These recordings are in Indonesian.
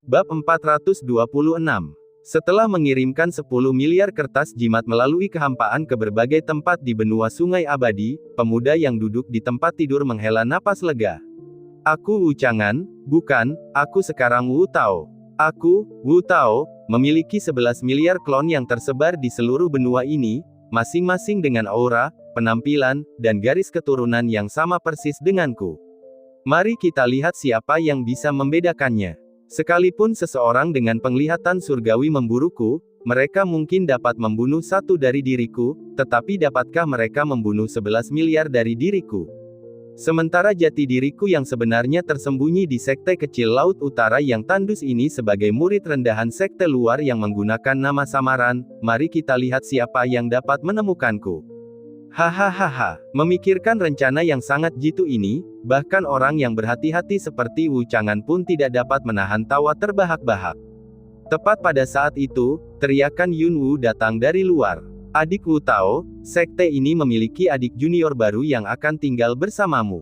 Bab 426. Setelah mengirimkan 10 miliar kertas jimat melalui kehampaan ke berbagai tempat di benua Sungai Abadi, pemuda yang duduk di tempat tidur menghela napas lega. Aku Wu Chang'an, bukan, aku sekarang Wu Tao. Aku, Wu Tao, memiliki 11 miliar klon yang tersebar di seluruh benua ini, masing-masing dengan aura, penampilan, dan garis keturunan yang sama persis denganku. Mari kita lihat siapa yang bisa membedakannya. Sekalipun seseorang dengan penglihatan surgawi memburuku, mereka mungkin dapat membunuh satu dari diriku, tetapi dapatkah mereka membunuh 11 miliar dari diriku? Sementara jati diriku yang sebenarnya tersembunyi di sekte kecil Laut Utara yang tandus ini sebagai murid rendahan sekte luar yang menggunakan nama samaran, mari kita lihat siapa yang dapat menemukanku. Hahaha, memikirkan rencana yang sangat jitu ini, bahkan orang yang berhati-hati seperti Wu Chang'an pun tidak dapat menahan tawa terbahak-bahak. Tepat pada saat itu, teriakan Yun Wu datang dari luar. Adik Wu Tao, sekte ini memiliki adik junior baru yang akan tinggal bersamamu.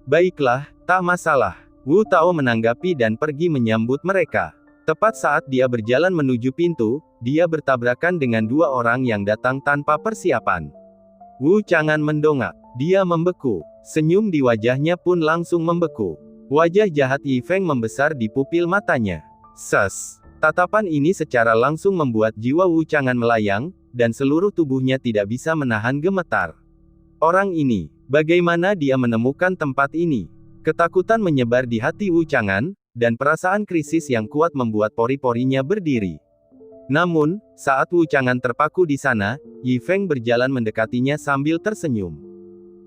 Baiklah, tak masalah. Wu Tao menanggapi dan pergi menyambut mereka. Tepat saat dia berjalan menuju pintu, dia bertabrakan dengan dua orang yang datang tanpa persiapan. Wu Chang'an mendongak. Dia membeku. Senyum di wajahnya pun langsung membeku. Wajah jahat Yi Feng membesar di pupil matanya. Ses. Tatapan ini secara langsung membuat jiwa Wu Chang'an melayang, dan seluruh tubuhnya tidak bisa menahan gemetar. Orang ini, bagaimana dia menemukan tempat ini? Ketakutan menyebar di hati Wu Chang'an, dan perasaan krisis yang kuat membuat pori-porinya berdiri. Namun, saat Wu Chang'an terpaku di sana, Yi Feng berjalan mendekatinya sambil tersenyum.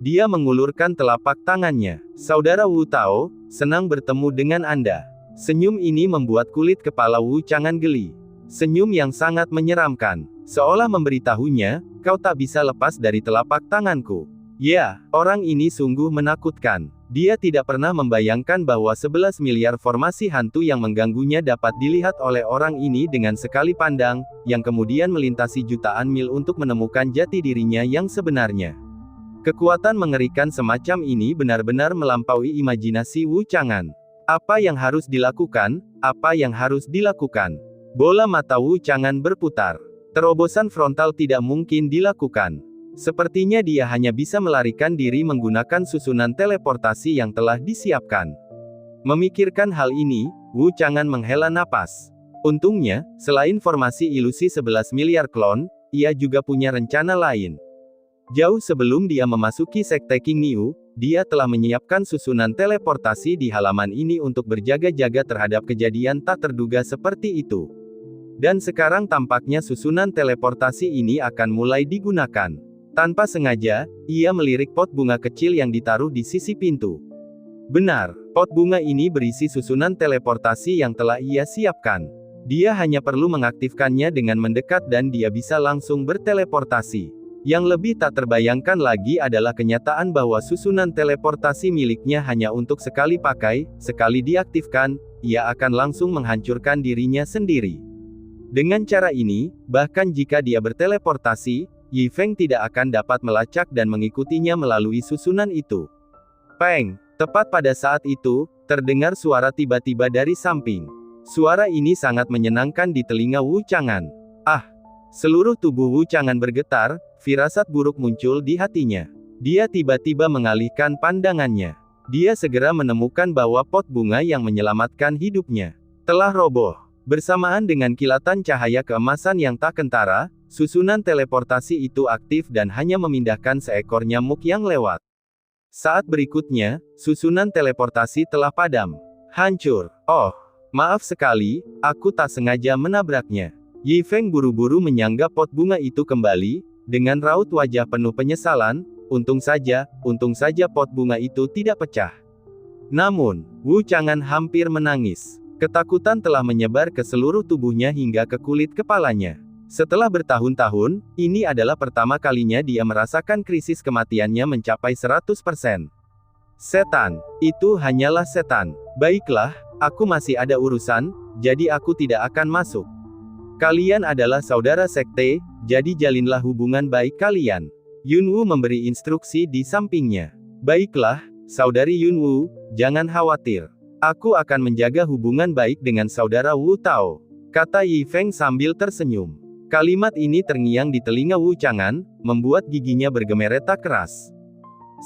Dia mengulurkan telapak tangannya. Saudara Wu Tao, senang bertemu dengan Anda. Senyum ini membuat kulit kepala Wu Chang'an geli. Senyum yang sangat menyeramkan. Seolah memberitahunya, kau tak bisa lepas dari telapak tanganku. Ya, orang ini sungguh menakutkan. Dia tidak pernah membayangkan bahwa 11 miliar formasi hantu yang mengganggunya dapat dilihat oleh orang ini dengan sekali pandang, yang kemudian melintasi jutaan mil untuk menemukan jati dirinya yang sebenarnya. Kekuatan mengerikan semacam ini benar-benar melampaui imajinasi Wu Chang'an. Apa yang harus dilakukan? Apa yang harus dilakukan? Bola mata Wu Chang'an berputar. Terobosan frontal tidak mungkin dilakukan. Sepertinya dia hanya bisa melarikan diri menggunakan susunan teleportasi yang telah disiapkan. Memikirkan hal ini, Wu Chang'an menghela napas. Untungnya, selain formasi ilusi 11 miliar klon, ia juga punya rencana lain. Jauh sebelum dia memasuki sekte King Niu, dia telah menyiapkan susunan teleportasi di halaman ini untuk berjaga-jaga terhadap kejadian tak terduga seperti itu. Dan sekarang tampaknya susunan teleportasi ini akan mulai digunakan. Tanpa sengaja, ia melirik pot bunga kecil yang ditaruh di sisi pintu. Benar, pot bunga ini berisi susunan teleportasi yang telah ia siapkan. Dia hanya perlu mengaktifkannya dengan mendekat dan dia bisa langsung berteleportasi. Yang lebih tak terbayangkan lagi adalah kenyataan bahwa susunan teleportasi miliknya hanya untuk sekali pakai, sekali diaktifkan, ia akan langsung menghancurkan dirinya sendiri. Dengan cara ini, bahkan jika dia berteleportasi, Yi Feng tidak akan dapat melacak dan mengikutinya melalui susunan itu. Peng! Tepat pada saat itu, terdengar suara tiba-tiba dari samping. Suara ini sangat menyenangkan di telinga Wu Chang'an. Ah! Seluruh tubuh Wu Chang'an bergetar, firasat buruk muncul di hatinya. Dia tiba-tiba mengalihkan pandangannya. Dia segera menemukan bahwa pot bunga yang menyelamatkan hidupnya telah roboh. Bersamaan dengan kilatan cahaya keemasan yang tak kentara, susunan teleportasi itu aktif dan hanya memindahkan seekor nyamuk yang lewat. Saat berikutnya, susunan teleportasi telah padam. Hancur. Oh, maaf sekali, aku tak sengaja menabraknya. Yi Feng buru-buru menyanggap pot bunga itu kembali, dengan raut wajah penuh penyesalan, untung saja pot bunga itu tidak pecah. Namun, Wu Chang'an hampir menangis. Ketakutan telah menyebar ke seluruh tubuhnya hingga ke kulit kepalanya. Setelah bertahun-tahun, ini adalah pertama kalinya dia merasakan krisis kematiannya mencapai 100%. Setan, itu hanyalah setan. Baiklah, aku masih ada urusan, jadi aku tidak akan masuk. Kalian adalah saudara sekte, jadi jalinlah hubungan baik kalian. Yun Wu memberi instruksi di sampingnya. Baiklah, saudari Yun Wu, jangan khawatir. Aku akan menjaga hubungan baik dengan saudara Wu Tao, kata Yi Feng sambil tersenyum. Kalimat ini terngiang di telinga Wu Chang'an, membuat giginya bergemeretak keras.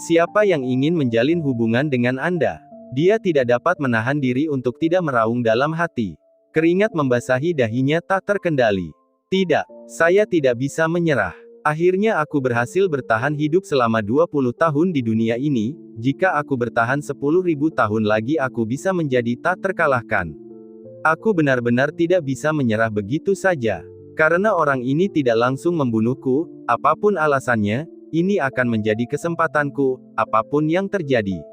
Siapa yang ingin menjalin hubungan dengan Anda? Dia tidak dapat menahan diri untuk tidak meraung dalam hati. Keringat membasahi dahinya tak terkendali. Tidak, saya tidak bisa menyerah. Akhirnya aku berhasil bertahan hidup selama 20 tahun di dunia ini, jika aku bertahan 10.000 tahun lagi aku bisa menjadi tak terkalahkan. Aku benar-benar tidak bisa menyerah begitu saja. Karena orang ini tidak langsung membunuhku, apapun alasannya, ini akan menjadi kesempatanku, apapun yang terjadi.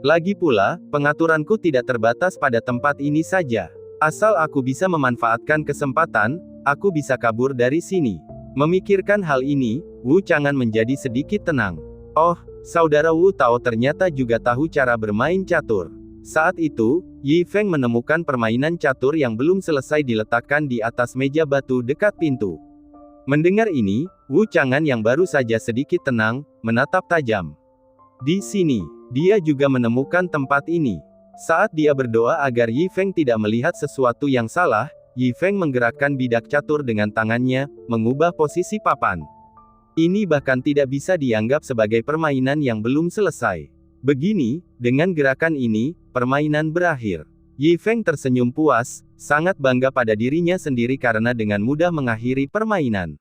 Lagi pula, pengaturanku tidak terbatas pada tempat ini saja. Asal aku bisa memanfaatkan kesempatan, aku bisa kabur dari sini. Memikirkan hal ini, Wu Chang'an menjadi sedikit tenang. Oh, saudara Wu Tao ternyata juga tahu cara bermain catur. Saat itu, Yi Feng menemukan permainan catur yang belum selesai diletakkan di atas meja batu dekat pintu. Mendengar ini, Wu Chang'an yang baru saja sedikit tenang, menatap tajam. Di sini, dia juga menemukan tempat ini. Saat dia berdoa agar Yi Feng tidak melihat sesuatu yang salah, Yi Feng menggerakkan bidak catur dengan tangannya, mengubah posisi papan. Ini bahkan tidak bisa dianggap sebagai permainan yang belum selesai. Begini, dengan gerakan ini, permainan berakhir. Yi Feng tersenyum puas, sangat bangga pada dirinya sendiri karena dengan mudah mengakhiri permainan.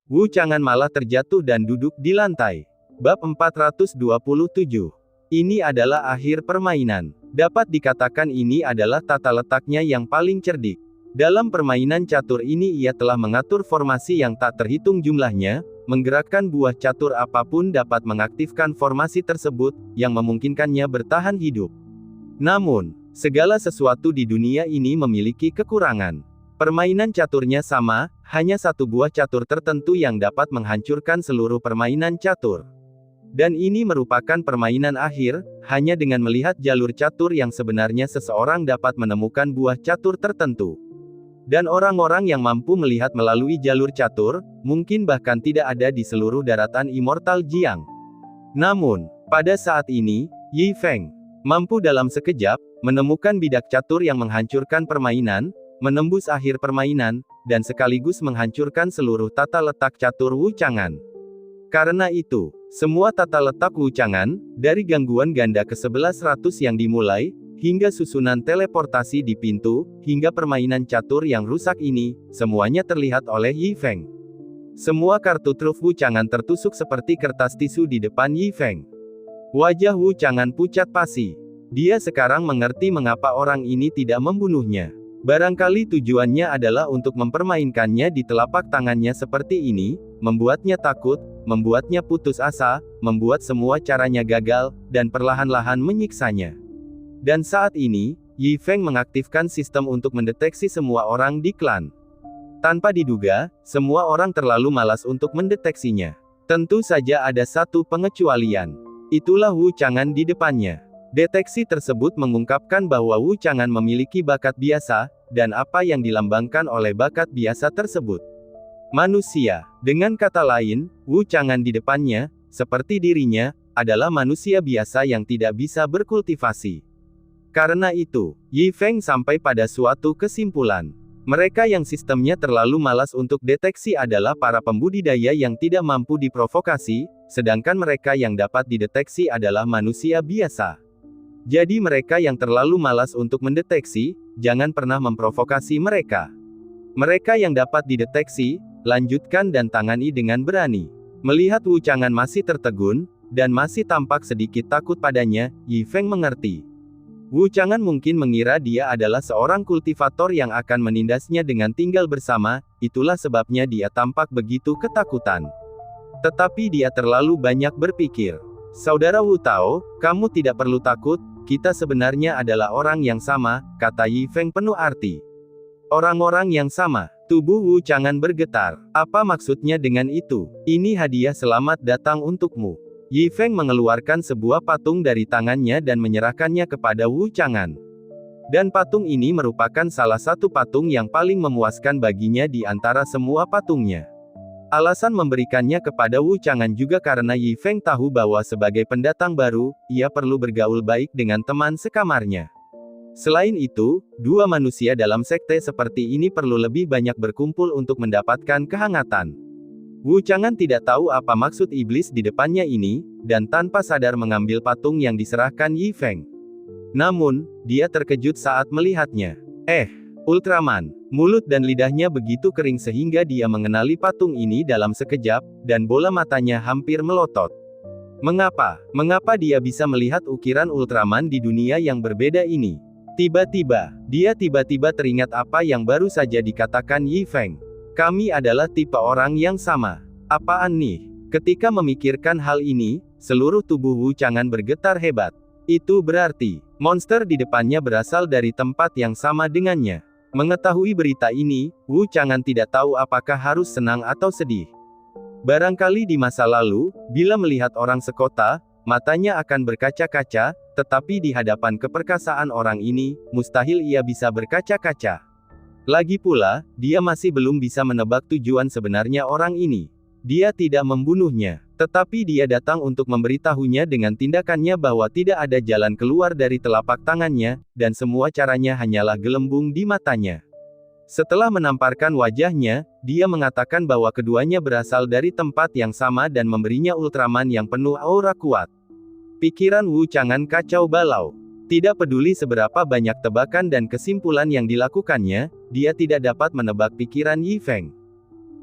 Wu Chang'an malah terjatuh dan duduk di lantai. Bab 427. Ini adalah akhir permainan. Dapat dikatakan ini adalah tata letaknya yang paling cerdik. Dalam permainan catur ini ia telah mengatur formasi yang tak terhitung jumlahnya, menggerakkan buah catur apapun dapat mengaktifkan formasi tersebut, yang memungkinkannya bertahan hidup. Namun, segala sesuatu di dunia ini memiliki kekurangan. Permainan caturnya sama, hanya satu buah catur tertentu yang dapat menghancurkan seluruh permainan catur. Dan ini merupakan permainan akhir, hanya dengan melihat jalur catur yang sebenarnya seseorang dapat menemukan buah catur tertentu. Dan orang-orang yang mampu melihat melalui jalur catur, mungkin bahkan tidak ada di seluruh daratan Immortal Jiang. Namun, pada saat ini, Yi Feng mampu dalam sekejap, menemukan bidak catur yang menghancurkan permainan, menembus akhir permainan, dan sekaligus menghancurkan seluruh tata letak catur Wu Chang'an. Karena itu, semua tata letak Wu Chang'an, dari gangguan ganda ke-1100 yang dimulai, hingga susunan teleportasi di pintu, hingga permainan catur yang rusak ini, semuanya terlihat oleh Yi Feng. Semua kartu truf Wu Chang'an tertusuk seperti kertas tisu di depan Yi Feng. Wajah Wu Chang'an pucat pasi. Dia sekarang mengerti mengapa orang ini tidak membunuhnya. Barangkali tujuannya adalah untuk mempermainkannya di telapak tangannya seperti ini, membuatnya takut, membuatnya putus asa, membuat semua caranya gagal, dan perlahan-lahan menyiksanya. Dan saat ini, Yi Feng mengaktifkan sistem untuk mendeteksi semua orang di klan. Tanpa diduga, semua orang terlalu malas untuk mendeteksinya. Tentu saja ada satu pengecualian. Itulah Wu Chang'an di depannya. Deteksi tersebut mengungkapkan bahwa Wu Chang'an memiliki bakat biasa, dan apa yang dilambangkan oleh bakat biasa tersebut. Manusia. Dengan kata lain, Wu Chang'an di depannya, seperti dirinya, adalah manusia biasa yang tidak bisa berkultivasi. Karena itu, Yi Feng sampai pada suatu kesimpulan. Mereka yang sistemnya terlalu malas untuk deteksi adalah para pembudidaya yang tidak mampu diprovokasi, sedangkan mereka yang dapat dideteksi adalah manusia biasa. Jadi mereka yang terlalu malas untuk mendeteksi, jangan pernah memprovokasi mereka. Mereka yang dapat dideteksi, lanjutkan dan tangani dengan berani. Melihat Wu Chang'an masih tertegun, dan masih tampak sedikit takut padanya, Yi Feng mengerti. Wu Chang'an mungkin mengira dia adalah seorang kultivator yang akan menindasnya dengan tinggal bersama, itulah sebabnya dia tampak begitu ketakutan. Tetapi dia terlalu banyak berpikir. Saudara Wu Tao, kamu tidak perlu takut, kita sebenarnya adalah orang yang sama, kata Yi Feng penuh arti. Orang-orang yang sama. Tubuh Wu Chang'an bergetar. Apa maksudnya dengan itu? Ini hadiah selamat datang untukmu. Yi Feng mengeluarkan sebuah patung dari tangannya dan menyerahkannya kepada Wu Chang'an. Dan patung ini merupakan salah satu patung yang paling memuaskan baginya di antara semua patungnya. Alasan memberikannya kepada Wu Chang'an juga karena Yi Feng tahu bahwa sebagai pendatang baru, ia perlu bergaul baik dengan teman sekamarnya. Selain itu, dua manusia dalam sekte seperti ini perlu lebih banyak berkumpul untuk mendapatkan kehangatan. Wu Chang'an tidak tahu apa maksud iblis di depannya ini, dan tanpa sadar mengambil patung yang diserahkan Yi Feng. Namun, dia terkejut saat melihatnya. Ultraman. Mulut dan lidahnya begitu kering sehingga dia mengenali patung ini dalam sekejap, dan bola matanya hampir melotot. Mengapa? Mengapa dia bisa melihat ukiran Ultraman di dunia yang berbeda ini? Tiba-tiba, dia tiba-tiba teringat apa yang baru saja dikatakan Yi Feng. Kami adalah tipe orang yang sama. Apaan nih? Ketika memikirkan hal ini, seluruh tubuh Wu Chang'an bergetar hebat. Itu berarti, monster di depannya berasal dari tempat yang sama dengannya. Mengetahui berita ini, Wu Chang'an tidak tahu apakah harus senang atau sedih. Barangkali di masa lalu, bila melihat orang sekota, matanya akan berkaca-kaca, tetapi di hadapan keperkasaan orang ini, mustahil ia bisa berkaca-kaca. Lagi pula, dia masih belum bisa menebak tujuan sebenarnya orang ini. Dia tidak membunuhnya, tetapi dia datang untuk memberitahunya dengan tindakannya bahwa tidak ada jalan keluar dari telapak tangannya, dan semua caranya hanyalah gelembung di matanya. Setelah menamparkan wajahnya, dia mengatakan bahwa keduanya berasal dari tempat yang sama dan memberinya Ultraman yang penuh aura kuat. Pikiran Wu Chang'an kacau balau. Tidak peduli seberapa banyak tebakan dan kesimpulan yang dilakukannya, dia tidak dapat menebak pikiran Yi Feng.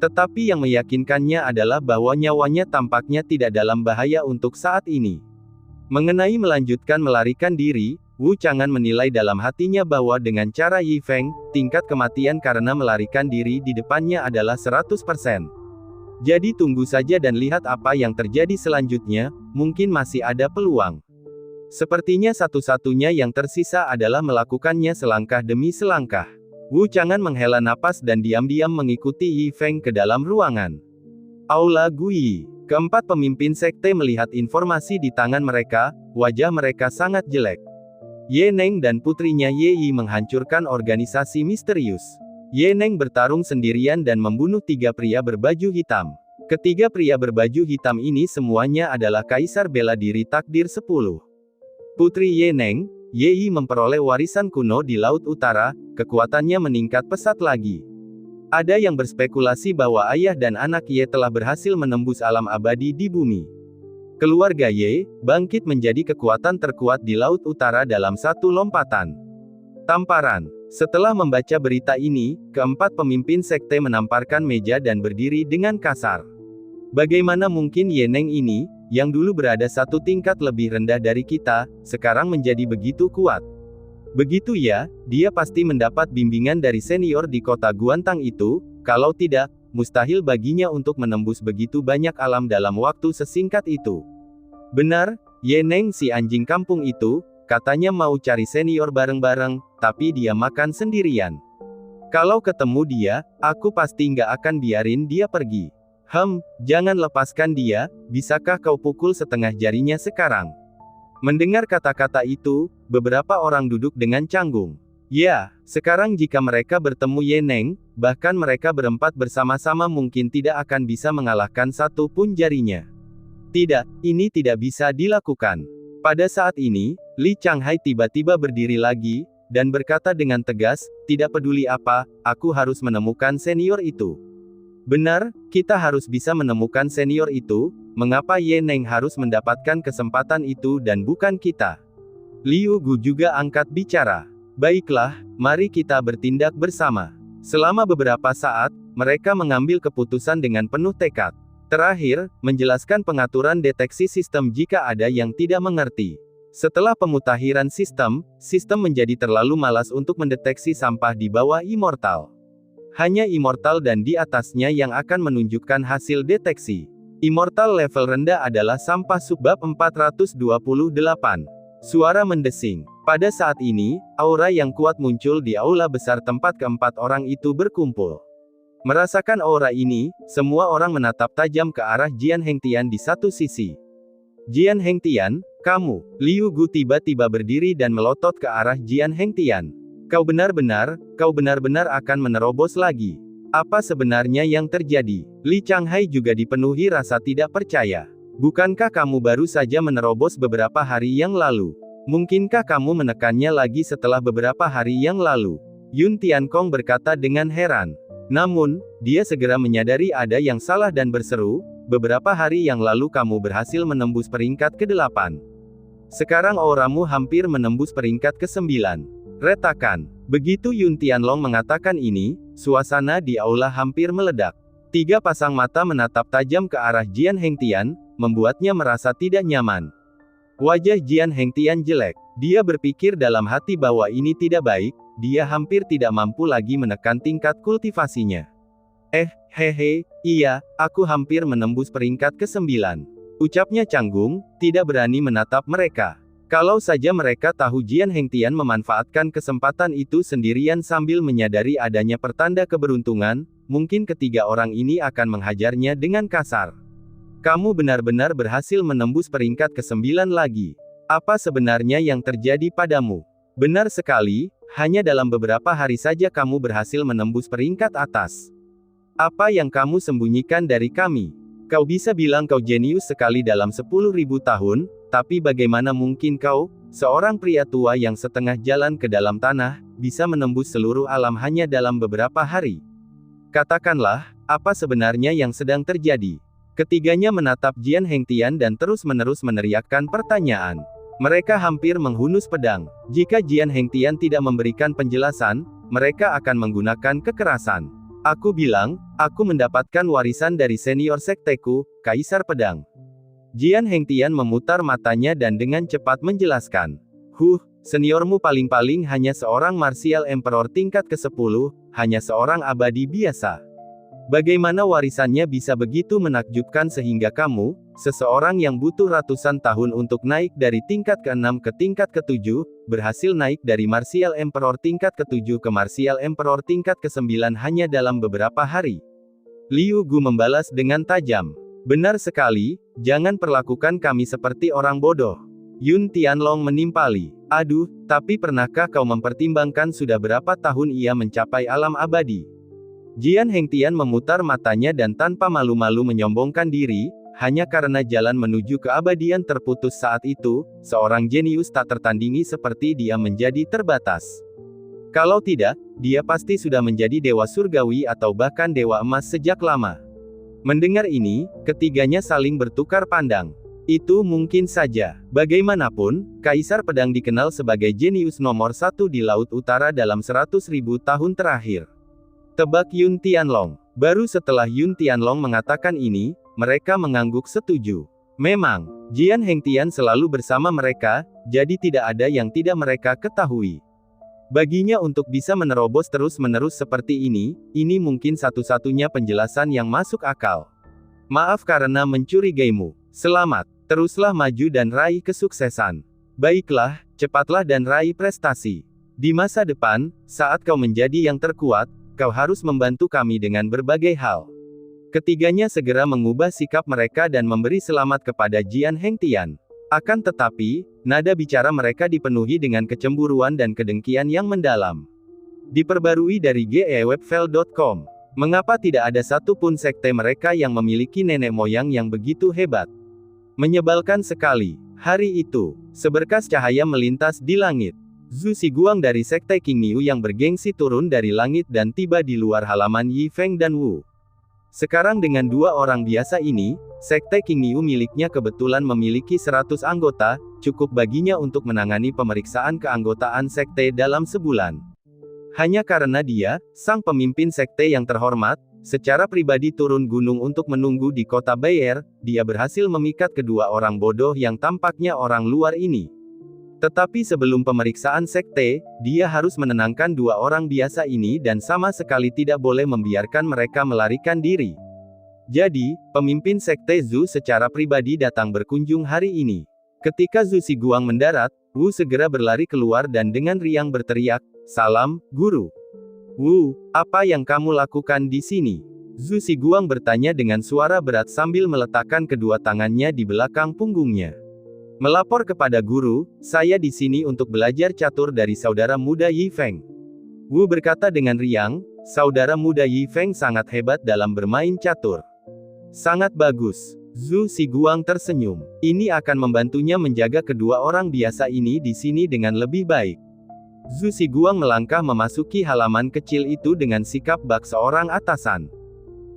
Tetapi yang meyakinkannya adalah bahwa nyawanya tampaknya tidak dalam bahaya untuk saat ini. Mengenai melanjutkan melarikan diri, Wu Chang'an menilai dalam hatinya bahwa dengan cara Yi Feng, tingkat kematian karena melarikan diri di depannya adalah 100%. Jadi tunggu saja dan lihat apa yang terjadi selanjutnya, mungkin masih ada peluang. Sepertinya satu-satunya yang tersisa adalah melakukannya selangkah demi selangkah. Wu Chang'an menghela napas dan diam-diam mengikuti Yi Feng ke dalam ruangan. Aula Guyi. Keempat pemimpin sekte melihat informasi di tangan mereka, wajah mereka sangat jelek. Ye Neng dan putrinya Ye Yi menghancurkan organisasi misterius. Ye Neng bertarung sendirian dan membunuh 3 pria berbaju hitam. Ketiga pria berbaju hitam ini semuanya adalah kaisar bela diri takdir 10. Putri Ye Neng, Ye Yi memperoleh warisan kuno di Laut Utara, kekuatannya meningkat pesat lagi. Ada yang berspekulasi bahwa ayah dan anak Ye telah berhasil menembus alam abadi di bumi. Keluarga Ye, bangkit menjadi kekuatan terkuat di Laut Utara dalam satu lompatan. Tamparan. Setelah membaca berita ini, keempat pemimpin sekte menamparkan meja dan berdiri dengan kasar. Bagaimana mungkin Ye Neng ini, yang dulu berada satu tingkat lebih rendah dari kita, sekarang menjadi begitu kuat? Begitu ya, dia pasti mendapat bimbingan dari senior di kota Guantang itu, kalau tidak, mustahil baginya untuk menembus begitu banyak alam dalam waktu sesingkat itu. Benar, Ye Neng si anjing kampung itu, katanya mau cari senior bareng-bareng, tapi dia makan sendirian. Kalau ketemu dia, aku pasti nggak akan biarin dia pergi. Jangan lepaskan dia, bisakah kau pukul setengah jarinya sekarang? Mendengar kata-kata itu, beberapa orang duduk dengan canggung. Ya, sekarang jika mereka bertemu Ye Neng, bahkan mereka berempat bersama-sama mungkin tidak akan bisa mengalahkan satu pun jarinya. Tidak, ini tidak bisa dilakukan. Pada saat ini, Li Changhai tiba-tiba berdiri lagi, dan berkata dengan tegas, tidak peduli apa, aku harus menemukan senior itu. Benar, kita harus bisa menemukan senior itu, mengapa Ye Neng harus mendapatkan kesempatan itu dan bukan kita? Liu Gu juga angkat bicara. Baiklah, mari kita bertindak bersama. Selama beberapa saat, mereka mengambil keputusan dengan penuh tekad. Terakhir, menjelaskan pengaturan deteksi sistem jika ada yang tidak mengerti. Setelah pemutahiran sistem menjadi terlalu malas untuk mendeteksi sampah di bawah immortal. Hanya immortal dan di atasnya yang akan menunjukkan hasil deteksi. Immortal level rendah adalah sampah subbab 428. Suara mendesing. Pada saat ini, aura yang kuat muncul di aula besar tempat keempat orang itu berkumpul. Merasakan aura ini, semua orang menatap tajam ke arah Jian Hengtian di satu sisi. Jian Hengtian, kamu. Liu Gu tiba-tiba berdiri dan melotot ke arah Jian Hengtian. Kau benar-benar akan menerobos lagi. Apa sebenarnya yang terjadi? Li Changhai juga dipenuhi rasa tidak percaya. Bukankah kamu baru saja menerobos beberapa hari yang lalu? Mungkinkah kamu menekannya lagi setelah beberapa hari yang lalu? Yun Tiankong berkata dengan heran. Namun, dia segera menyadari ada yang salah dan berseru, beberapa hari yang lalu kamu berhasil menembus peringkat ke-8. Sekarang auramu hampir menembus peringkat ke-9. Retakan. Begitu Yun Tianlong mengatakan ini, suasana di aula hampir meledak. 3 pasang mata menatap tajam ke arah Jian Hengtian, membuatnya merasa tidak nyaman. Wajah Jian Hengtian jelek. Dia berpikir dalam hati bahwa ini tidak baik, dia hampir tidak mampu lagi menekan tingkat kultivasinya. Hehe, iya, aku hampir menembus peringkat ke-9. Ucapnya canggung, tidak berani menatap mereka. Kalau saja mereka tahu Jian Hengtian memanfaatkan kesempatan itu sendirian sambil menyadari adanya pertanda keberuntungan, mungkin ketiga orang ini akan menghajarnya dengan kasar. Kamu benar-benar berhasil menembus peringkat ke-9 lagi. Apa sebenarnya yang terjadi padamu? Benar sekali, hanya dalam beberapa hari saja kamu berhasil menembus peringkat atas. Apa yang kamu sembunyikan dari kami? Kau bisa bilang kau jenius sekali dalam 10.000 tahun, tapi bagaimana mungkin kau, seorang pria tua yang setengah jalan ke dalam tanah, bisa menembus seluruh alam hanya dalam beberapa hari? Katakanlah, apa sebenarnya yang sedang terjadi? Ketiganya menatap Jian Hengtian dan terus-menerus meneriakkan pertanyaan. Mereka hampir menghunus pedang. Jika Jian Hengtian tidak memberikan penjelasan, mereka akan menggunakan kekerasan. Aku bilang, aku mendapatkan warisan dari senior sekteku, Kaisar Pedang. Jian Hengtian memutar matanya dan dengan cepat menjelaskan. Seniormu paling-paling hanya seorang martial emperor tingkat ke-10, hanya seorang abadi biasa. Bagaimana warisannya bisa begitu menakjubkan sehingga kamu, seseorang yang butuh ratusan tahun untuk naik dari tingkat ke-6 ke tingkat ke-7, berhasil naik dari martial emperor tingkat ke-7 ke martial emperor tingkat ke-9 hanya dalam beberapa hari? Liu Gu membalas dengan tajam. Benar sekali, jangan perlakukan kami seperti orang bodoh. Yun Tianlong menimpali. Aduh, tapi pernahkah kau mempertimbangkan sudah berapa tahun ia mencapai alam abadi? Jian Hengtian memutar matanya dan tanpa malu-malu menyombongkan diri, hanya karena jalan menuju keabadian terputus saat itu, seorang jenius tak tertandingi seperti dia menjadi terbatas. Kalau tidak, dia pasti sudah menjadi dewa surgawi atau bahkan dewa emas sejak lama. Mendengar ini, ketiganya saling bertukar pandang. Itu mungkin saja. Bagaimanapun, Kaisar Pedang dikenal sebagai jenius nomor 1 di Laut Utara dalam 100.000 tahun terakhir. Tebak Yun Tianlong. Baru setelah Yun Tianlong mengatakan ini, mereka mengangguk setuju. Memang, Jian Hengtian selalu bersama mereka, jadi tidak ada yang tidak mereka ketahui. Baginya untuk bisa menerobos terus-menerus seperti ini mungkin satu-satunya penjelasan yang masuk akal. Maaf karena mencurigaimu. Selamat, teruslah maju dan raih kesuksesan. Baiklah, cepatlah dan raih prestasi. Di masa depan, saat kau menjadi yang terkuat, kau harus membantu kami dengan berbagai hal. Ketiganya segera mengubah sikap mereka dan memberi selamat kepada Jian Hengtian. Akan tetapi, nada bicara mereka dipenuhi dengan kecemburuan dan kedengkian yang mendalam. Diperbarui dari gewebfile.com. Mengapa tidak ada satupun sekte mereka yang memiliki nenek moyang yang begitu hebat? Menyebalkan sekali. Hari itu, seberkas cahaya melintas di langit. Zhu Xiguang dari sekte Qingniu yang bergengsi turun dari langit dan tiba di luar halaman Yi Feng dan Wu. Sekarang dengan dua orang biasa ini, sekte Qingniu miliknya kebetulan memiliki 100 anggota, cukup baginya untuk menangani pemeriksaan keanggotaan sekte dalam sebulan. Hanya karena dia, sang pemimpin sekte yang terhormat, secara pribadi turun gunung untuk menunggu di kota Bayer, dia berhasil memikat kedua orang bodoh yang tampaknya orang luar ini. Tetapi sebelum pemeriksaan sekte, dia harus menenangkan dua orang biasa ini dan sama sekali tidak boleh membiarkan mereka melarikan diri. Jadi, pemimpin sekte Zhu secara pribadi datang berkunjung hari ini. Ketika Zhu Xiguang mendarat, Wu segera berlari keluar dan dengan riang berteriak, "Salam, Guru." "Wu, apa yang kamu lakukan di sini?" Zhu Xiguang bertanya dengan suara berat sambil meletakkan kedua tangannya di belakang punggungnya. "Melapor kepada guru, saya di sini untuk belajar catur dari saudara muda Yi Feng." Wu berkata dengan riang, saudara muda Yi Feng sangat hebat dalam bermain catur. "Sangat bagus. Zhu Xiguang tersenyum. Ini akan membantunya menjaga kedua orang biasa ini di sini dengan lebih baik. Zhu Xiguang melangkah memasuki halaman kecil itu dengan sikap bak seorang atasan.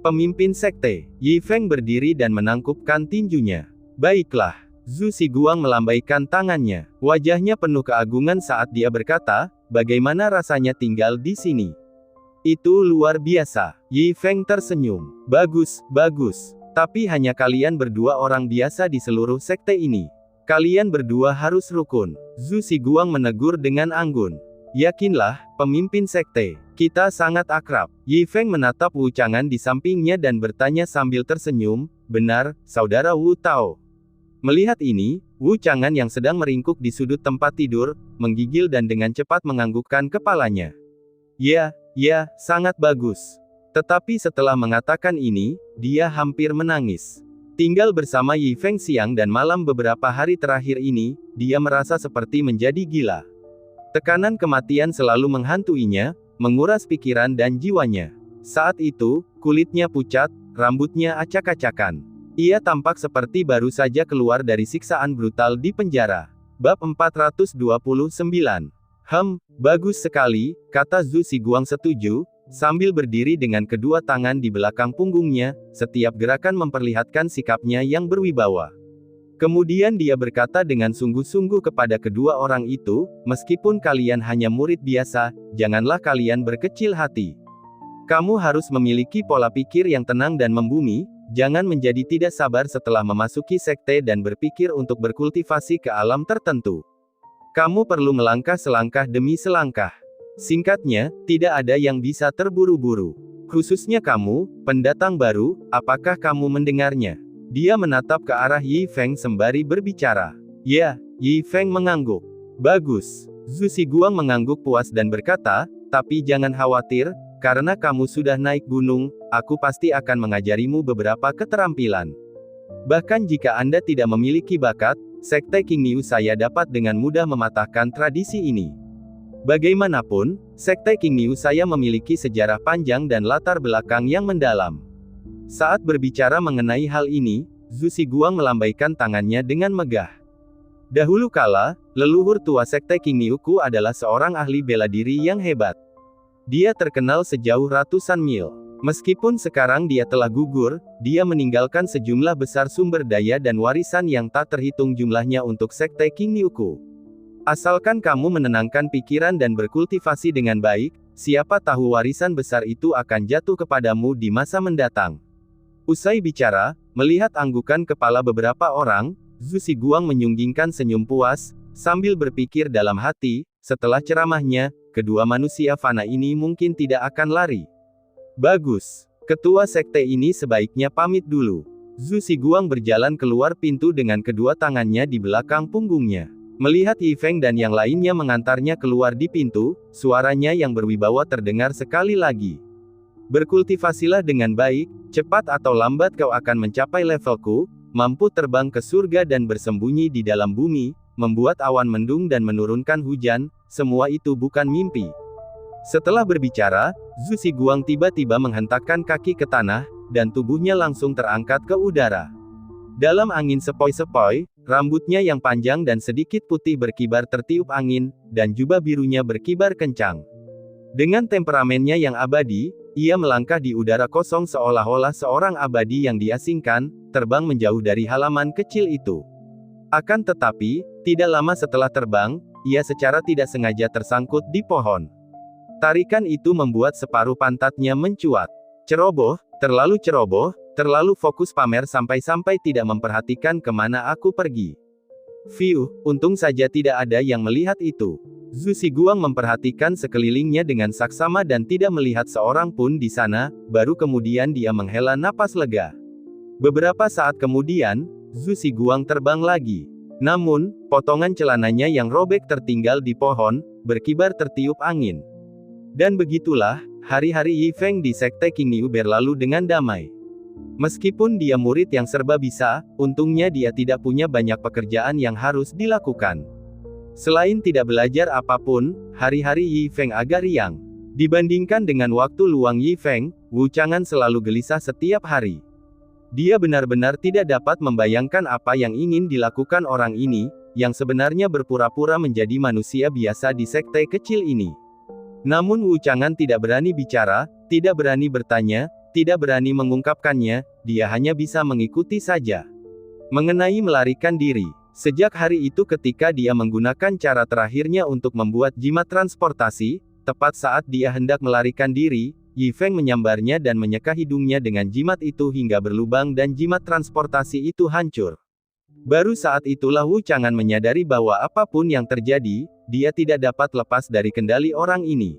Pemimpin sekte, Yi Feng berdiri dan menangkupkan tinjunya. Baiklah. Zhu Xiguang melambaikan tangannya. Wajahnya penuh keagungan saat dia berkata, bagaimana rasanya tinggal di sini? Itu luar biasa. Yi Feng tersenyum. Bagus, bagus. Tapi hanya kalian berdua orang biasa di seluruh sekte ini. Kalian berdua harus rukun. Zhu Xiguang menegur dengan anggun. Yakinlah, pemimpin sekte. Kita sangat akrab. Yi Feng menatap Wu Chang'an di sampingnya dan bertanya sambil tersenyum, benar, saudara Wu Tao. Melihat ini, Wu Chang'an yang sedang meringkuk di sudut tempat tidur, menggigil dan dengan cepat menganggukkan kepalanya. Ya, sangat bagus. Tetapi setelah mengatakan ini, dia hampir menangis. Tinggal bersama Yi Feng siang dan malam beberapa hari terakhir ini, dia merasa seperti menjadi gila. Tekanan kematian selalu menghantuinya, menguras pikiran dan jiwanya. Saat itu, kulitnya pucat, rambutnya acak-acakan. Ia tampak seperti baru saja keluar dari siksaan brutal di penjara. Bab 429. Bagus sekali, kata Zhu Xiguang setuju, sambil berdiri dengan kedua tangan di belakang punggungnya, setiap gerakan memperlihatkan sikapnya yang berwibawa. Kemudian dia berkata dengan sungguh-sungguh kepada kedua orang itu, meskipun kalian hanya murid biasa, janganlah kalian berkecil hati. Kamu harus memiliki pola pikir yang tenang dan membumi, jangan menjadi tidak sabar setelah memasuki sekte dan berpikir untuk berkultivasi ke alam tertentu. Kamu perlu melangkah selangkah demi selangkah. Singkatnya, tidak ada yang bisa terburu-buru. Khususnya kamu, pendatang baru, apakah kamu mendengarnya? Dia menatap ke arah Yi Feng sembari berbicara. Ya, Yi Feng mengangguk. Bagus. Zhu Xiguang mengangguk puas dan berkata, tapi jangan khawatir, karena kamu sudah naik gunung, aku pasti akan mengajarimu beberapa keterampilan. Bahkan jika Anda tidak memiliki bakat, sekte King Niu saya dapat dengan mudah mematahkan tradisi ini. Bagaimanapun, sekte King Niu saya memiliki sejarah panjang dan latar belakang yang mendalam. Saat berbicara mengenai hal ini, Zhu Xiguang melambaikan tangannya dengan megah. Dahulu kala, leluhur tua sekte King Niuku adalah seorang ahli bela diri yang hebat. Dia terkenal sejauh ratusan mil. Meskipun sekarang dia telah gugur, dia meninggalkan sejumlah besar sumber daya dan warisan yang tak terhitung jumlahnya untuk sekte King Niuku. Asalkan kamu menenangkan pikiran dan berkultivasi dengan baik, siapa tahu warisan besar itu akan jatuh kepadamu di masa mendatang. Usai bicara, melihat anggukan kepala beberapa orang, Zhu Xiguang menyunggingkan senyum puas, sambil berpikir dalam hati, setelah ceramahnya, kedua manusia fana ini mungkin tidak akan lari. Bagus. Ketua sekte ini sebaiknya pamit dulu. Zhu Xiguang berjalan keluar pintu dengan kedua tangannya di belakang punggungnya. Melihat Yi Feng dan yang lainnya mengantarnya keluar di pintu, suaranya yang berwibawa terdengar sekali lagi. Berkultivasilah dengan baik, cepat atau lambat kau akan mencapai levelku, mampu terbang ke surga dan bersembunyi di dalam bumi, membuat awan mendung dan menurunkan hujan, semua itu bukan mimpi. Setelah berbicara, Zhu Xiguang tiba-tiba menghentakkan kaki ke tanah, dan tubuhnya langsung terangkat ke udara. Dalam angin sepoi-sepoi, rambutnya yang panjang dan sedikit putih berkibar tertiup angin, dan jubah birunya berkibar kencang. Dengan temperamennya yang abadi, ia melangkah di udara kosong seolah-olah seorang abadi yang diasingkan, terbang menjauh dari halaman kecil itu. Akan tetapi, tidak lama setelah terbang, ia secara tidak sengaja tersangkut di pohon. Tarikan itu membuat separuh pantatnya mencuat. Ceroboh, terlalu fokus pamer sampai-sampai tidak memperhatikan kemana aku pergi. Fiuh, untung saja tidak ada yang melihat itu. Zhu Xiguang memperhatikan sekelilingnya dengan saksama dan tidak melihat seorang pun di sana, baru kemudian dia menghela napas lega. Beberapa saat kemudian, Zhu Xiguang terbang lagi. Namun, potongan celananya yang robek tertinggal di pohon, berkibar tertiup angin. Dan begitulah, hari-hari Yi Feng di sekte King Niu berlalu dengan damai. Meskipun dia murid yang serba bisa, untungnya dia tidak punya banyak pekerjaan yang harus dilakukan. Selain tidak belajar apapun, hari-hari Yi Feng agak riang. Dibandingkan dengan waktu luang Yi Feng, Wu Chang'an selalu gelisah setiap hari. Dia benar-benar tidak dapat membayangkan apa yang ingin dilakukan orang ini, yang sebenarnya berpura-pura menjadi manusia biasa di sekte kecil ini. Namun Wu Chang'an tidak berani bicara, tidak berani bertanya, tidak berani mengungkapkannya, dia hanya bisa mengikuti saja. Mengenai melarikan diri, sejak hari itu ketika dia menggunakan cara terakhirnya untuk membuat jimat transportasi, tepat saat dia hendak melarikan diri, Yi Feng menyambarnya dan menyeka hidungnya dengan jimat itu hingga berlubang dan jimat transportasi itu hancur. Baru saat itulah Wu Chang'an menyadari bahwa apapun yang terjadi, dia tidak dapat lepas dari kendali orang ini.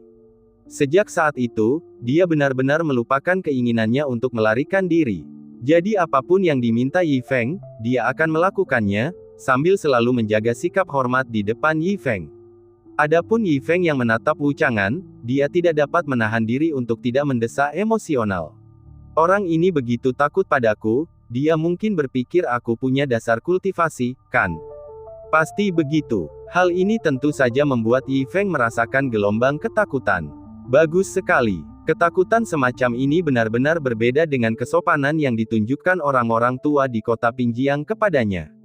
Sejak saat itu, dia benar-benar melupakan keinginannya untuk melarikan diri. Jadi apapun yang diminta Yi Feng, dia akan melakukannya, sambil selalu menjaga sikap hormat di depan Yi Feng. Adapun Yi Feng yang menatap Wu Chang'an, dia tidak dapat menahan diri untuk tidak mendesak emosional. Orang ini begitu takut padaku, dia mungkin berpikir aku punya dasar kultivasi, kan? Pasti begitu. Hal ini tentu saja membuat Yi Feng merasakan gelombang ketakutan. Bagus sekali. Ketakutan semacam ini benar-benar berbeda dengan kesopanan yang ditunjukkan orang-orang tua di kota Pingjiang kepadanya.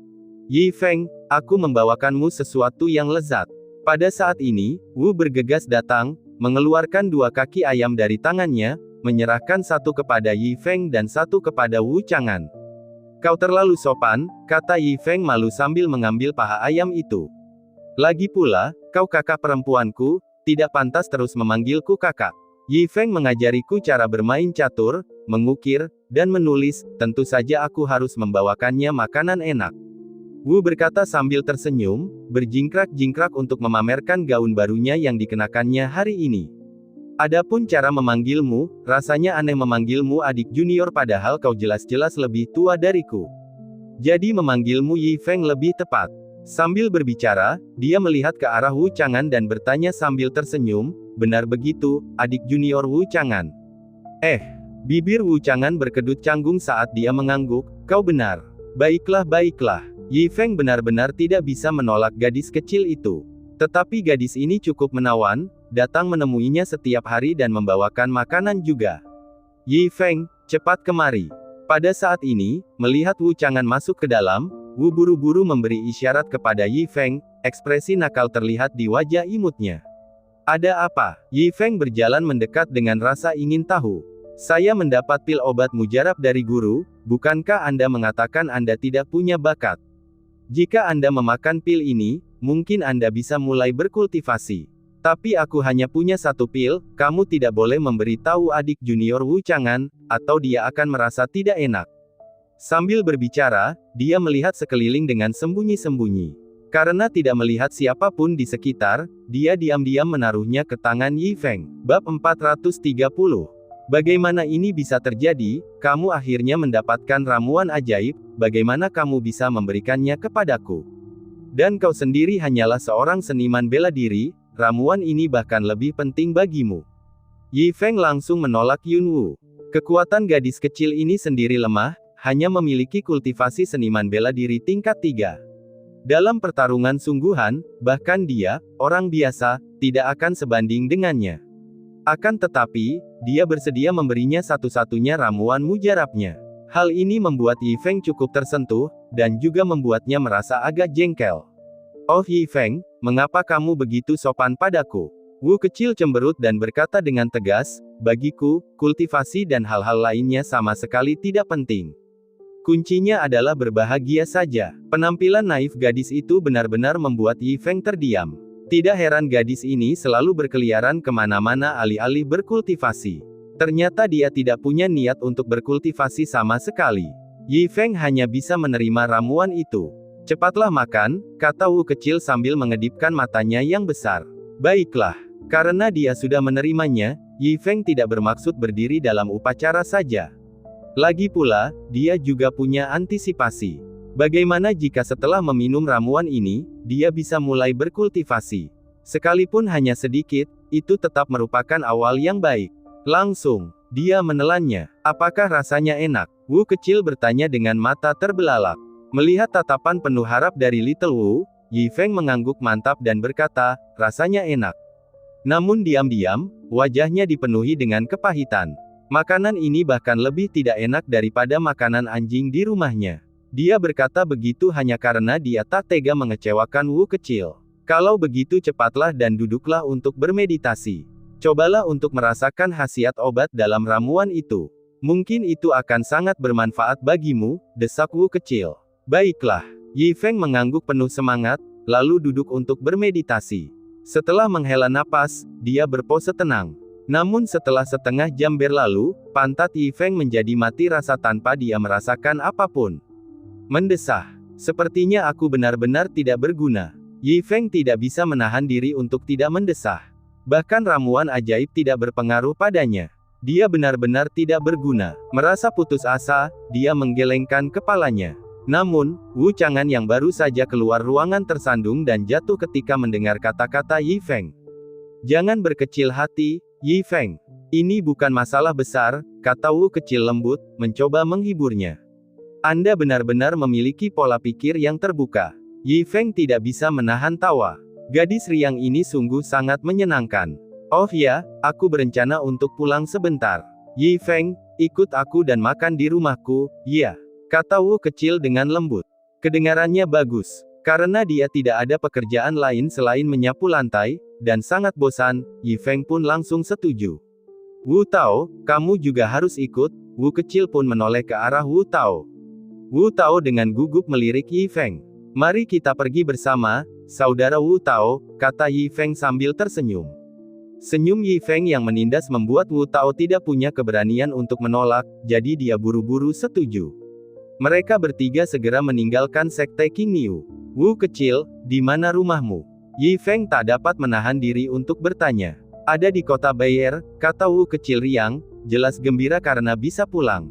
Yi Feng, aku membawakanmu sesuatu yang lezat. Pada saat ini, Wu bergegas datang, mengeluarkan 2 kaki ayam dari tangannya, menyerahkan satu kepada Yi Feng dan satu kepada Wu Chang'an. Kau terlalu sopan, kata Yi Feng malu sambil mengambil paha ayam itu. Lagi pula, kau kakak perempuanku, tidak pantas terus memanggilku kakak. Yi Feng mengajariku cara bermain catur, mengukir, dan menulis, tentu saja aku harus membawakannya makanan enak. Wu berkata sambil tersenyum, berjingkrak-jingkrak untuk memamerkan gaun barunya yang dikenakannya hari ini. Adapun cara memanggilmu, rasanya aneh memanggilmu adik junior padahal kau jelas-jelas lebih tua dariku. Jadi memanggilmu Yi Feng lebih tepat. Sambil berbicara, dia melihat ke arah Wu Chang'an dan bertanya sambil tersenyum, benar begitu, adik junior Wu Chang'an? Bibir Wu Chang'an berkedut canggung saat dia mengangguk, kau benar. Baiklah baiklah. Yi Feng benar-benar tidak bisa menolak gadis kecil itu. Tetapi gadis ini cukup menawan, datang menemuinya setiap hari dan membawakan makanan juga. Yi Feng, cepat kemari. Pada saat ini, melihat Wu Chang'an masuk ke dalam, Wu buru-buru memberi isyarat kepada Yi Feng, ekspresi nakal terlihat di wajah imutnya. Ada apa? Yi Feng berjalan mendekat dengan rasa ingin tahu. Saya mendapat pil obat mujarab dari guru, bukankah Anda mengatakan Anda tidak punya bakat? Jika Anda memakan pil ini, mungkin Anda bisa mulai berkultivasi. Tapi aku hanya punya satu pil, kamu tidak boleh memberitahu adik junior Wu Chang'an, atau dia akan merasa tidak enak. Sambil berbicara, dia melihat sekeliling dengan sembunyi-sembunyi. Karena tidak melihat siapapun di sekitar, dia diam-diam menaruhnya ke tangan Yi Feng. Bab 430. Bagaimana ini bisa terjadi? Kamu akhirnya mendapatkan ramuan ajaib, bagaimana kamu bisa memberikannya kepadaku? Dan kau sendiri hanyalah seorang seniman bela diri, ramuan ini bahkan lebih penting bagimu. Yi Feng langsung menolak Yun Wu. Kekuatan gadis kecil ini sendiri lemah, hanya memiliki kultivasi seniman bela diri tingkat 3. Dalam pertarungan sungguhan, bahkan dia, orang biasa, tidak akan sebanding dengannya. Akan tetapi, dia bersedia memberinya satu-satunya ramuan mujarabnya. Hal ini membuat Yi Feng cukup tersentuh, dan juga membuatnya merasa agak jengkel. Oh Yi Feng, mengapa kamu begitu sopan padaku? Wu kecil cemberut dan berkata dengan tegas, bagiku, kultivasi dan hal-hal lainnya sama sekali tidak penting. Kuncinya adalah berbahagia saja. Penampilan naif gadis itu benar-benar membuat Yi Feng terdiam. Tidak heran gadis ini selalu berkeliaran kemana-mana alih-alih berkultivasi. Ternyata dia tidak punya niat untuk berkultivasi sama sekali. Yi Feng hanya bisa menerima ramuan itu. Cepatlah makan, kata Wu kecil sambil mengedipkan matanya yang besar. Baiklah. Karena dia sudah menerimanya, Yi Feng tidak bermaksud berdiri dalam upacara saja. Lagi pula, dia juga punya antisipasi. Bagaimana jika setelah meminum ramuan ini, dia bisa mulai berkultivasi? Sekalipun hanya sedikit, itu tetap merupakan awal yang baik. Langsung, dia menelannya. Apakah rasanya enak? Wu kecil bertanya dengan mata terbelalak. Melihat tatapan penuh harap dari Little Wu, Yi Feng mengangguk mantap dan berkata, rasanya enak. Namun diam-diam, wajahnya dipenuhi dengan kepahitan. Makanan ini bahkan lebih tidak enak daripada makanan anjing di rumahnya. Dia berkata begitu hanya karena dia tak tega mengecewakan Wu kecil. Kalau begitu cepatlah dan duduklah untuk bermeditasi. Cobalah untuk merasakan khasiat obat dalam ramuan itu. Mungkin itu akan sangat bermanfaat bagimu, desak Wu kecil. Baiklah. Yi Feng mengangguk penuh semangat, lalu duduk untuk bermeditasi. Setelah menghela napas, dia berpose tenang. Namun setelah setengah jam berlalu, pantat Yi Feng menjadi mati rasa tanpa dia merasakan apapun. Mendesah. Sepertinya aku benar-benar tidak berguna. Yi Feng tidak bisa menahan diri untuk tidak mendesah. Bahkan ramuan ajaib tidak berpengaruh padanya. Dia benar-benar tidak berguna. Merasa putus asa, dia menggelengkan kepalanya. Namun, Wu Chang'an yang baru saja keluar ruangan tersandung dan jatuh ketika mendengar kata-kata Yi Feng. Jangan berkecil hati, Yi Feng. Ini bukan masalah besar, kata Wu kecil lembut, mencoba menghiburnya. Anda benar-benar memiliki pola pikir yang terbuka. Yi Feng tidak bisa menahan tawa. Gadis riang ini sungguh sangat menyenangkan. Oh ya, aku berencana untuk pulang sebentar. Yi Feng, ikut aku dan makan di rumahku, ya. Kata Wu kecil dengan lembut. Kedengarannya bagus. Karena dia tidak ada pekerjaan lain selain menyapu lantai, dan sangat bosan, Yi Feng pun langsung setuju. Wu Tao, kamu juga harus ikut. Wu kecil pun menoleh ke arah Wu Tao. Wu Tao dengan gugup melirik Yi Feng. Mari kita pergi bersama, saudara Wu Tao, kata Yi Feng sambil tersenyum. Senyum Yi Feng yang menindas membuat Wu Tao tidak punya keberanian untuk menolak, jadi dia buru-buru setuju. Mereka bertiga segera meninggalkan sekte King Niu. Wu kecil, di mana rumahmu? Yi Feng tak dapat menahan diri untuk bertanya. Ada di kota Bayer, kata Wu kecil riang, jelas gembira karena bisa pulang.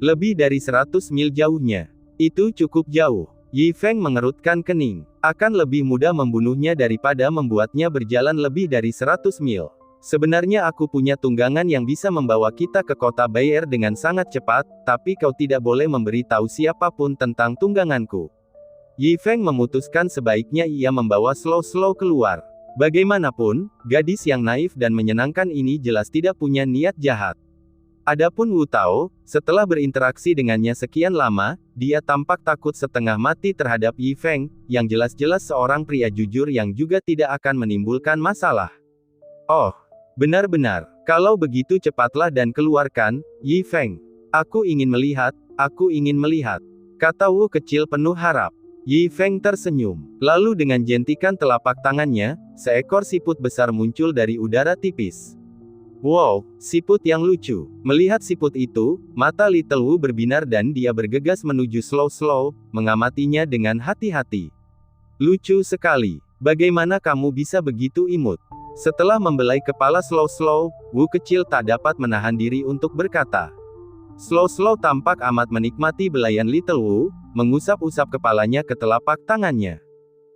Lebih dari 100 mil jauhnya. Itu cukup jauh. Yi Feng mengerutkan kening. Akan lebih mudah membunuhnya daripada membuatnya berjalan lebih dari 100 mil. Sebenarnya aku punya tunggangan yang bisa membawa kita ke kota Bayer dengan sangat cepat, tapi kau tidak boleh memberi tahu siapapun tentang tungganganku. Yi Feng memutuskan sebaiknya ia membawa Slow keluar. Bagaimanapun, gadis yang naif dan menyenangkan ini jelas tidak punya niat jahat. Adapun Wu Tao, setelah berinteraksi dengannya sekian lama, dia tampak takut setengah mati terhadap Yi Feng, yang jelas-jelas seorang pria jujur yang juga tidak akan menimbulkan masalah. Oh, benar-benar, kalau begitu cepatlah dan keluarkan, Yi Feng. Aku ingin melihat, kata Wu kecil penuh harap. Yi Feng tersenyum. Lalu dengan jentikan telapak tangannya, seekor siput besar muncul dari udara tipis. Wow, siput yang lucu. Melihat siput itu, mata Little Wu berbinar dan dia bergegas menuju Slow, mengamatinya dengan hati-hati. Lucu sekali. Bagaimana kamu bisa begitu imut? Setelah membelai kepala Slow, Wu kecil tak dapat menahan diri untuk berkata. Slow tampak amat menikmati belayan Little Wu, mengusap-usap kepalanya ke telapak tangannya.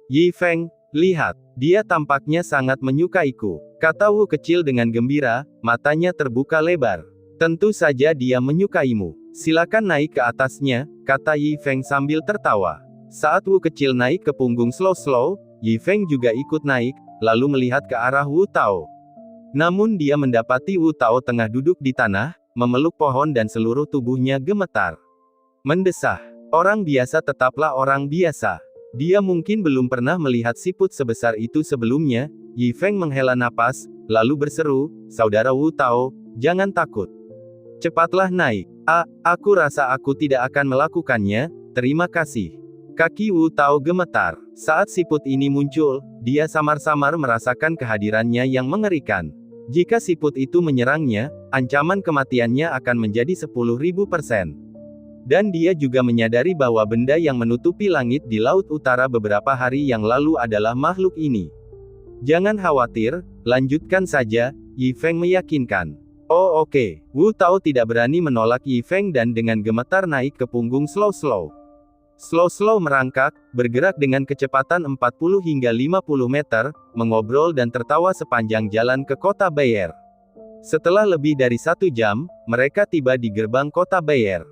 Yi Feng, lihat, dia tampaknya sangat menyukaiku, kata Wu kecil dengan gembira, matanya terbuka lebar. Tentu saja dia menyukaimu. Silakan naik ke atasnya, kata Yi Feng sambil tertawa. Saat Wu kecil naik ke punggung Slow, Yi Feng juga ikut naik, lalu melihat ke arah Wu Tao. Namun dia mendapati Wu Tao tengah duduk di tanah, memeluk pohon dan seluruh tubuhnya gemetar. Mendesah. Orang biasa tetaplah orang biasa. Dia mungkin belum pernah melihat siput sebesar itu sebelumnya. Yi Feng menghela napas, lalu berseru, saudara Wu Tao, jangan takut. Cepatlah naik. Aku rasa aku tidak akan melakukannya, terima kasih. Kaki Wu Tao gemetar. Saat siput ini muncul, dia samar-samar merasakan kehadirannya yang mengerikan. Jika siput itu menyerangnya, ancaman kematiannya akan menjadi 10.000%. Dan dia juga menyadari bahwa benda yang menutupi langit di Laut Utara beberapa hari yang lalu adalah makhluk ini. Jangan khawatir, lanjutkan saja, Yi Feng meyakinkan. Oh oke. Wu Tao tidak berani menolak Yi Feng dan dengan gemetar naik ke punggung Slow. Slow merangkak, bergerak dengan kecepatan 40 hingga 50 meter, mengobrol dan tertawa sepanjang jalan ke kota Bayer. Setelah lebih dari 1 jam, mereka tiba di gerbang kota Bayer.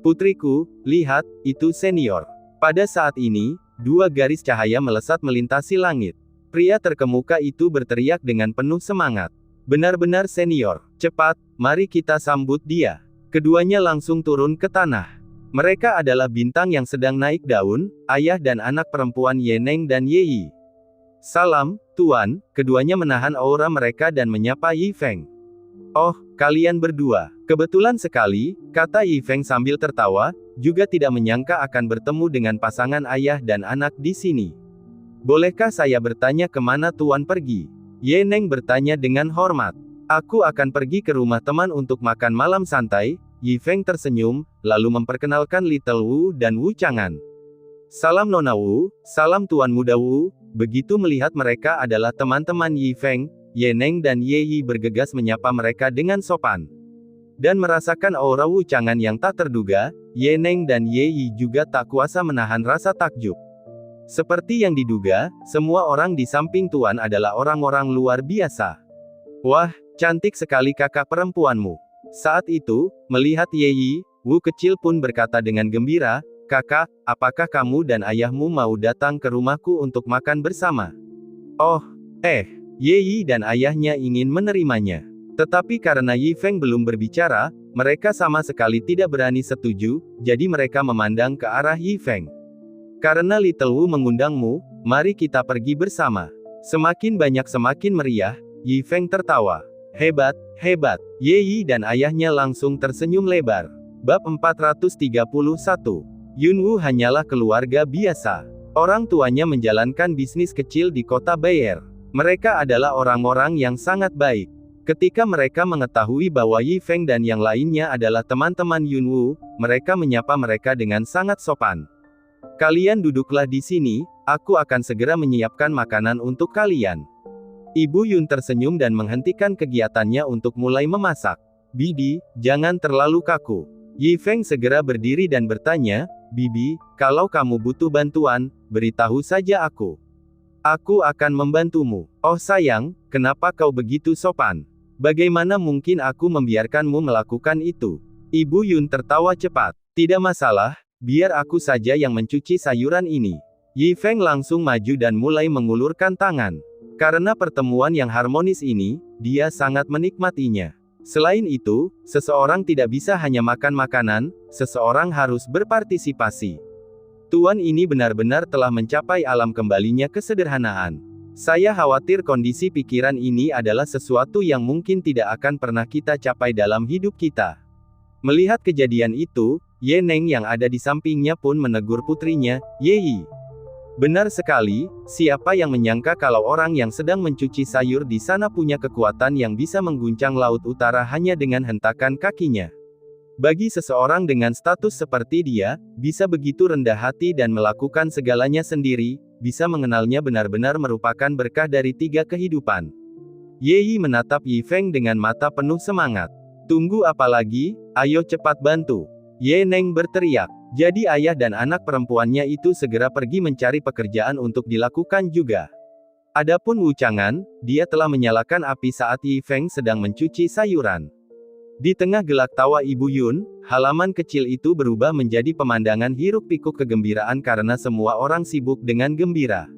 Putriku, lihat, itu senior. Pada saat ini, 2 garis cahaya melesat melintasi langit. Pria terkemuka itu berteriak dengan penuh semangat. Benar-benar senior. Cepat, mari kita sambut dia. Keduanya langsung turun ke tanah. Mereka adalah bintang yang sedang naik daun, ayah dan anak perempuan Ye Neng dan Ye Yi. Salam, Tuan, keduanya menahan aura mereka dan menyapa Yi Feng. Oh, kalian berdua. Kebetulan sekali, kata Yi Feng sambil tertawa, juga tidak menyangka akan bertemu dengan pasangan ayah dan anak di sini. Bolehkah saya bertanya kemana Tuan pergi? Ye Neng bertanya dengan hormat. Aku akan pergi ke rumah teman untuk makan malam santai. Yi Feng tersenyum, lalu memperkenalkan Little Wu dan Wu Chang'an. Salam Nona Wu, salam Tuan Muda Wu. Begitu melihat mereka adalah teman-teman Yi Feng, Ye Neng dan Ye Yi bergegas menyapa mereka dengan sopan. Dan merasakan aura Wu Chang'an yang tak terduga, Ye Neng dan Ye Yi juga tak kuasa menahan rasa takjub. Seperti yang diduga, semua orang di samping Tuan adalah orang-orang luar biasa. Wah, cantik sekali kakak perempuanmu. Saat itu, melihat Ye Yi, Wu kecil pun berkata dengan gembira, Kakak, apakah kamu dan ayahmu mau datang ke rumahku untuk makan bersama? Oh, Ye Yi dan ayahnya ingin menerimanya. Tetapi karena Yi Feng belum berbicara, mereka sama sekali tidak berani setuju, jadi mereka memandang ke arah Yi Feng. Karena Little Wu mengundangmu, mari kita pergi bersama. Semakin banyak semakin meriah, Yi Feng tertawa. Hebat, hebat. Ye Yi dan ayahnya langsung tersenyum lebar. Bab 431. Yun Wu hanyalah keluarga biasa. Orang tuanya menjalankan bisnis kecil di kota Bayer. Mereka adalah orang-orang yang sangat baik. Ketika mereka mengetahui bahwa Yi Feng dan yang lainnya adalah teman-teman Yun Wu, mereka menyapa mereka dengan sangat sopan. Kalian duduklah di sini, aku akan segera menyiapkan makanan untuk kalian. Ibu Yun tersenyum dan menghentikan kegiatannya untuk mulai memasak. Bibi, jangan terlalu kaku. Yi Feng segera berdiri dan bertanya, Bibi, kalau kamu butuh bantuan, beritahu saja aku. Aku akan membantumu. Oh sayang, kenapa kau begitu sopan? Bagaimana mungkin aku membiarkanmu melakukan itu? Ibu Yun tertawa cepat. Tidak masalah, biar aku saja yang mencuci sayuran ini. Yi Feng langsung maju dan mulai mengulurkan tangan. Karena pertemuan yang harmonis ini, dia sangat menikmatinya. Selain itu, seseorang tidak bisa hanya makan makanan, seseorang harus berpartisipasi. Tuan ini benar-benar telah mencapai alam kembalinya kesederhanaan. Saya khawatir kondisi pikiran ini adalah sesuatu yang mungkin tidak akan pernah kita capai dalam hidup kita. Melihat kejadian itu, Ye Neng yang ada di sampingnya pun menegur putrinya, Ye Yi. Benar sekali, siapa yang menyangka kalau orang yang sedang mencuci sayur di sana punya kekuatan yang bisa mengguncang laut utara hanya dengan hentakan kakinya. Bagi seseorang dengan status seperti dia, bisa begitu rendah hati dan melakukan segalanya sendiri, bisa mengenalnya benar-benar merupakan berkah dari 3 kehidupan. Ye Yi menatap Yi Feng dengan mata penuh semangat. Tunggu apa lagi, ayo cepat bantu. Ye Neng berteriak. Jadi ayah dan anak perempuannya itu segera pergi mencari pekerjaan untuk dilakukan juga. Adapun Wu Chang'an, dia telah menyalakan api saat Yi Feng sedang mencuci sayuran. Di tengah gelak tawa Ibu Yun, halaman kecil itu berubah menjadi pemandangan hiruk-pikuk kegembiraan karena semua orang sibuk dengan gembira.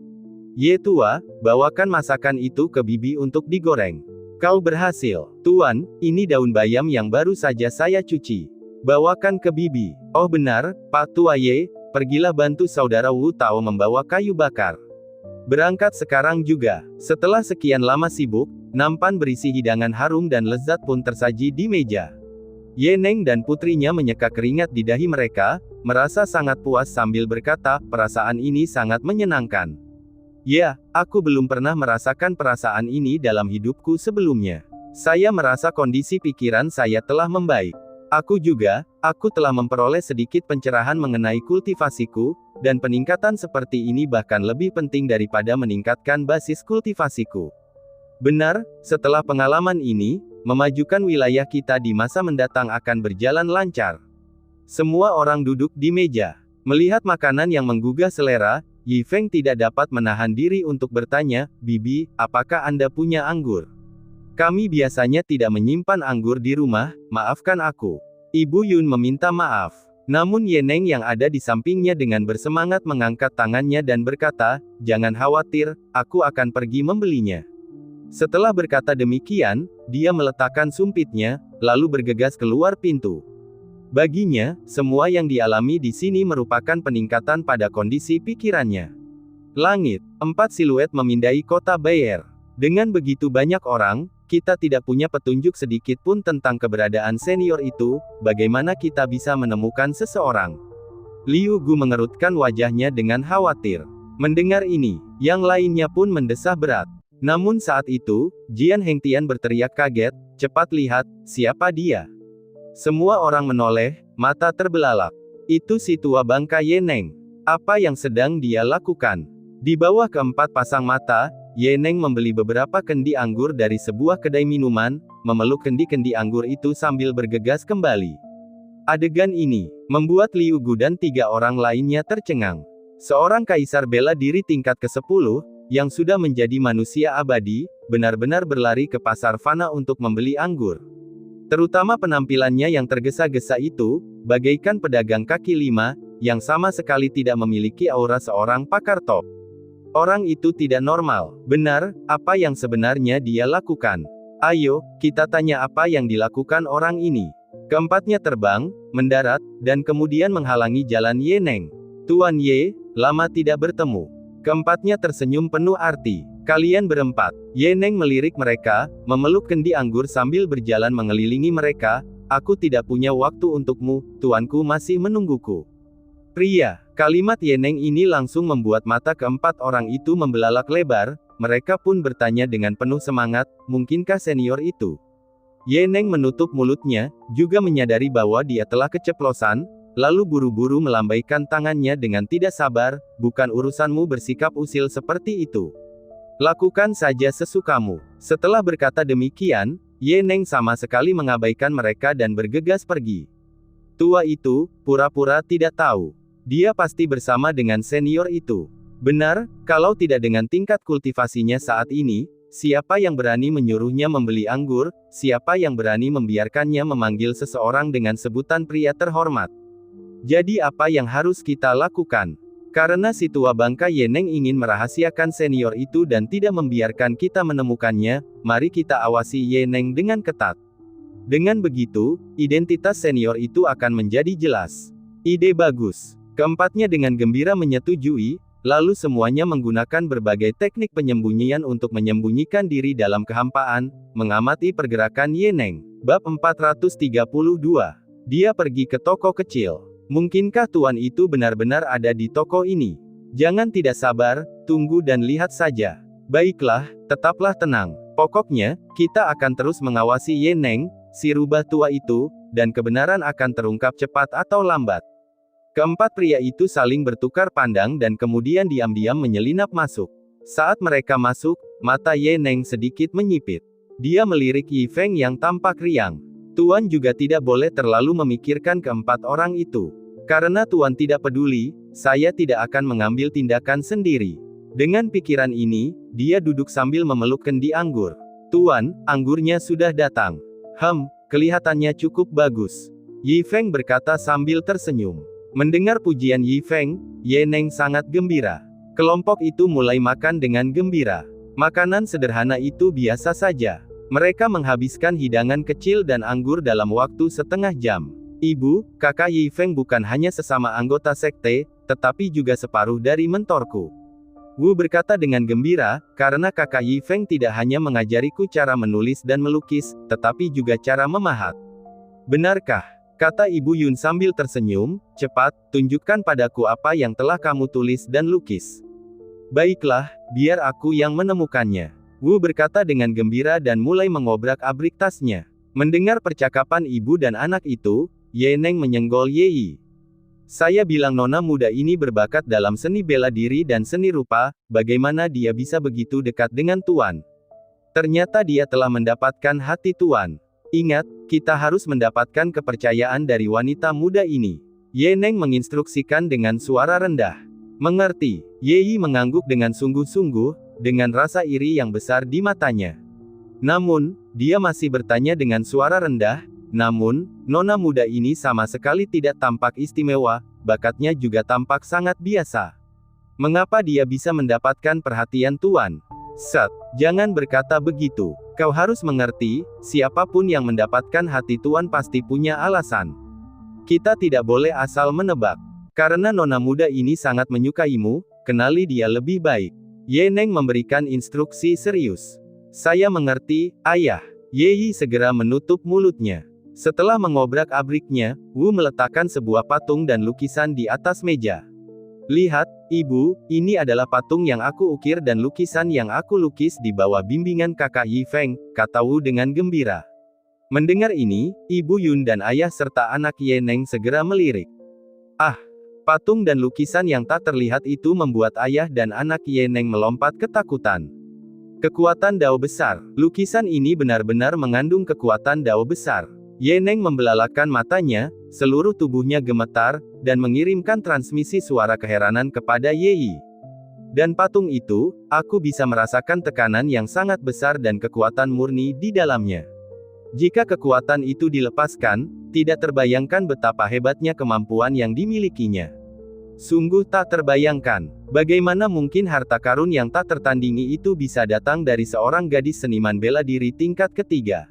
Ye tua, bawakan masakan itu ke Bibi untuk digoreng. Kau berhasil. Tuan, ini daun bayam yang baru saja saya cuci. Bawakan ke Bibi. Oh benar, Pak Tua Ye, pergilah bantu saudara Wu Tao membawa kayu bakar. Berangkat sekarang juga. Setelah sekian lama sibuk, nampan berisi hidangan harum dan lezat pun tersaji di meja. Ye Neng dan putrinya menyeka keringat di dahi mereka, merasa sangat puas sambil berkata, perasaan ini sangat menyenangkan. Ya, aku belum pernah merasakan perasaan ini dalam hidupku sebelumnya. Saya merasa kondisi pikiran saya telah membaik. Aku telah memperoleh sedikit pencerahan mengenai kultivasiku, dan peningkatan seperti ini bahkan lebih penting daripada meningkatkan basis kultivasiku. Benar, setelah pengalaman ini, memajukan wilayah kita di masa mendatang akan berjalan lancar. Semua orang duduk di meja. Melihat makanan yang menggugah selera, Yi Feng tidak dapat menahan diri untuk bertanya, Bibi, apakah Anda punya anggur? Kami biasanya tidak menyimpan anggur di rumah, maafkan aku. Ibu Yun meminta maaf. Namun Ye Neng yang ada di sampingnya dengan bersemangat mengangkat tangannya dan berkata, jangan khawatir, aku akan pergi membelinya. Setelah berkata demikian, dia meletakkan sumpitnya, lalu bergegas keluar pintu. Baginya, semua yang dialami di sini merupakan peningkatan pada kondisi pikirannya. Langit, 4 siluet memindai kota Bayer. Dengan begitu banyak orang, kita tidak punya petunjuk sedikit pun tentang keberadaan senior itu, bagaimana kita bisa menemukan seseorang? Liu Gu mengerutkan wajahnya dengan khawatir. Mendengar ini, yang lainnya pun mendesah berat. Namun saat itu, Jian Hengtian berteriak kaget, cepat lihat, siapa dia? Semua orang menoleh, mata terbelalak. Itu si tua bangka Ye Neng. Apa yang sedang dia lakukan? Di bawah keempat pasang mata, Ye Neng membeli beberapa kendi anggur dari sebuah kedai minuman, memeluk kendi-kendi anggur itu sambil bergegas kembali. Adegan ini membuat Liu Gu dan 3 orang lainnya tercengang. Seorang kaisar bela diri tingkat ke-10, yang sudah menjadi manusia abadi, benar-benar berlari ke pasar fana untuk membeli anggur. Terutama penampilannya yang tergesa-gesa itu, bagaikan pedagang kaki 5, yang sama sekali tidak memiliki aura seorang pakar top. Orang itu tidak normal. Benar, apa yang sebenarnya dia lakukan? Ayo, kita tanya apa yang dilakukan orang ini. Keempatnya terbang, mendarat, dan kemudian menghalangi jalan Ye Neng. Tuan Ye, lama tidak bertemu. Keempatnya tersenyum penuh arti. Kalian berempat. Ye Neng melirik mereka, memeluk kendi anggur sambil berjalan mengelilingi mereka. Aku tidak punya waktu untukmu, tuanku masih menungguku. Pria, kalimat Ye Neng ini langsung membuat mata keempat orang itu membelalak lebar. Mereka pun bertanya dengan penuh semangat, mungkinkah senior itu? Ye Neng menutup mulutnya, juga menyadari bahwa dia telah keceplosan, lalu buru-buru melambaikan tangannya dengan tidak sabar, bukan urusanmu bersikap usil seperti itu. Lakukan saja sesukamu. Setelah berkata demikian, Ye Neng sama sekali mengabaikan mereka dan bergegas pergi. Tua itu, pura-pura tidak tahu. Dia pasti bersama dengan senior itu. Benar, kalau tidak dengan tingkat kultivasinya saat ini, siapa yang berani menyuruhnya membeli anggur, siapa yang berani membiarkannya memanggil seseorang dengan sebutan pria terhormat. Jadi apa yang harus kita lakukan? Karena si tua bangka Ye Neng ingin merahasiakan senior itu dan tidak membiarkan kita menemukannya, mari kita awasi Ye Neng dengan ketat. Dengan begitu, identitas senior itu akan menjadi jelas. Ide bagus. Keempatnya dengan gembira menyetujui, lalu semuanya menggunakan berbagai teknik penyembunyian untuk menyembunyikan diri dalam kehampaan, mengamati pergerakan Ye Neng. Bab 432. Dia pergi ke toko kecil. Mungkinkah tuan itu benar-benar ada di toko ini? Jangan tidak sabar, tunggu dan lihat saja. Baiklah, tetaplah tenang. Pokoknya, kita akan terus mengawasi Ye Neng, si rubah tua itu, dan kebenaran akan terungkap cepat atau lambat. Keempat pria itu saling bertukar pandang dan kemudian diam-diam menyelinap masuk. Saat mereka masuk, mata Ye Neng sedikit menyipit. Dia melirik Yi Feng yang tampak riang. Tuan juga tidak boleh terlalu memikirkan keempat orang itu. Karena Tuan tidak peduli, saya tidak akan mengambil tindakan sendiri. Dengan pikiran ini, dia duduk sambil memeluk kendi anggur. Tuan, anggurnya sudah datang. Kelihatannya cukup bagus. Yi Feng berkata sambil tersenyum. Mendengar pujian Yi Feng, Ye Neng sangat gembira. Kelompok itu mulai makan dengan gembira. Makanan sederhana itu biasa saja. Mereka menghabiskan hidangan kecil dan anggur dalam waktu setengah jam. Ibu, kakak Yi Feng bukan hanya sesama anggota sekte, tetapi juga separuh dari mentorku. Wu berkata dengan gembira, karena kakak Yi Feng tidak hanya mengajariku cara menulis dan melukis, tetapi juga cara memahat. Benarkah? Kata Ibu Yun sambil tersenyum, cepat, tunjukkan padaku apa yang telah kamu tulis dan lukis. Baiklah, biar aku yang menemukannya. Wu berkata dengan gembira dan mulai mengobrak-abrik tasnya. Mendengar percakapan ibu dan anak itu, Ye Neng menyenggol Ye Yi. Saya bilang nona muda ini berbakat dalam seni bela diri dan seni rupa, bagaimana dia bisa begitu dekat dengan Tuan? Ternyata dia telah mendapatkan hati Tuan. Ingat, kita harus mendapatkan kepercayaan dari wanita muda ini. Ye Neng menginstruksikan dengan suara rendah. Mengerti, Ye Yi mengangguk dengan sungguh-sungguh, dengan rasa iri yang besar di matanya. Namun, dia masih bertanya dengan suara rendah, namun, nona muda ini sama sekali tidak tampak istimewa, bakatnya juga tampak sangat biasa. Mengapa dia bisa mendapatkan perhatian Tuan? Set, jangan berkata begitu. Kau harus mengerti, siapapun yang mendapatkan hati Tuan pasti punya alasan. Kita tidak boleh asal menebak. Karena nona muda ini sangat menyukaimu, kenali dia lebih baik. Ye Neng memberikan instruksi serius. Saya mengerti, ayah. Ye Yi segera menutup mulutnya. Setelah mengobrak-abriknya, Wu meletakkan sebuah patung dan lukisan di atas meja. Lihat, Ibu, ini adalah patung yang aku ukir dan lukisan yang aku lukis di bawah bimbingan kakak Yi Feng, kata Wu dengan gembira. Mendengar ini, Ibu Yun dan ayah serta anak Ye Neng segera melirik. Ah, patung dan lukisan yang tak terlihat itu membuat ayah dan anak Ye Neng melompat ketakutan. Kekuatan Dao besar, lukisan ini benar-benar mengandung kekuatan Dao besar. Ye Neng membelalakkan matanya, seluruh tubuhnya gemetar, dan mengirimkan transmisi suara keheranan kepada Ye Yi. Dan patung itu, aku bisa merasakan tekanan yang sangat besar dan kekuatan murni di dalamnya. Jika kekuatan itu dilepaskan, tidak terbayangkan betapa hebatnya kemampuan yang dimilikinya. Sungguh tak terbayangkan, bagaimana mungkin harta karun yang tak tertandingi itu bisa datang dari seorang gadis seniman bela diri tingkat ketiga.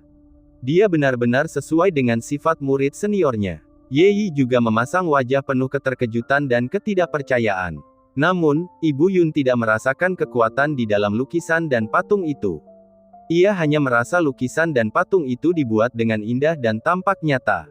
Dia benar-benar sesuai dengan sifat murid seniornya. Ye Yi juga memasang wajah penuh keterkejutan dan ketidakpercayaan. Namun, Ibu Yun tidak merasakan kekuatan di dalam lukisan dan patung itu. Ia hanya merasa lukisan dan patung itu dibuat dengan indah dan tampak nyata.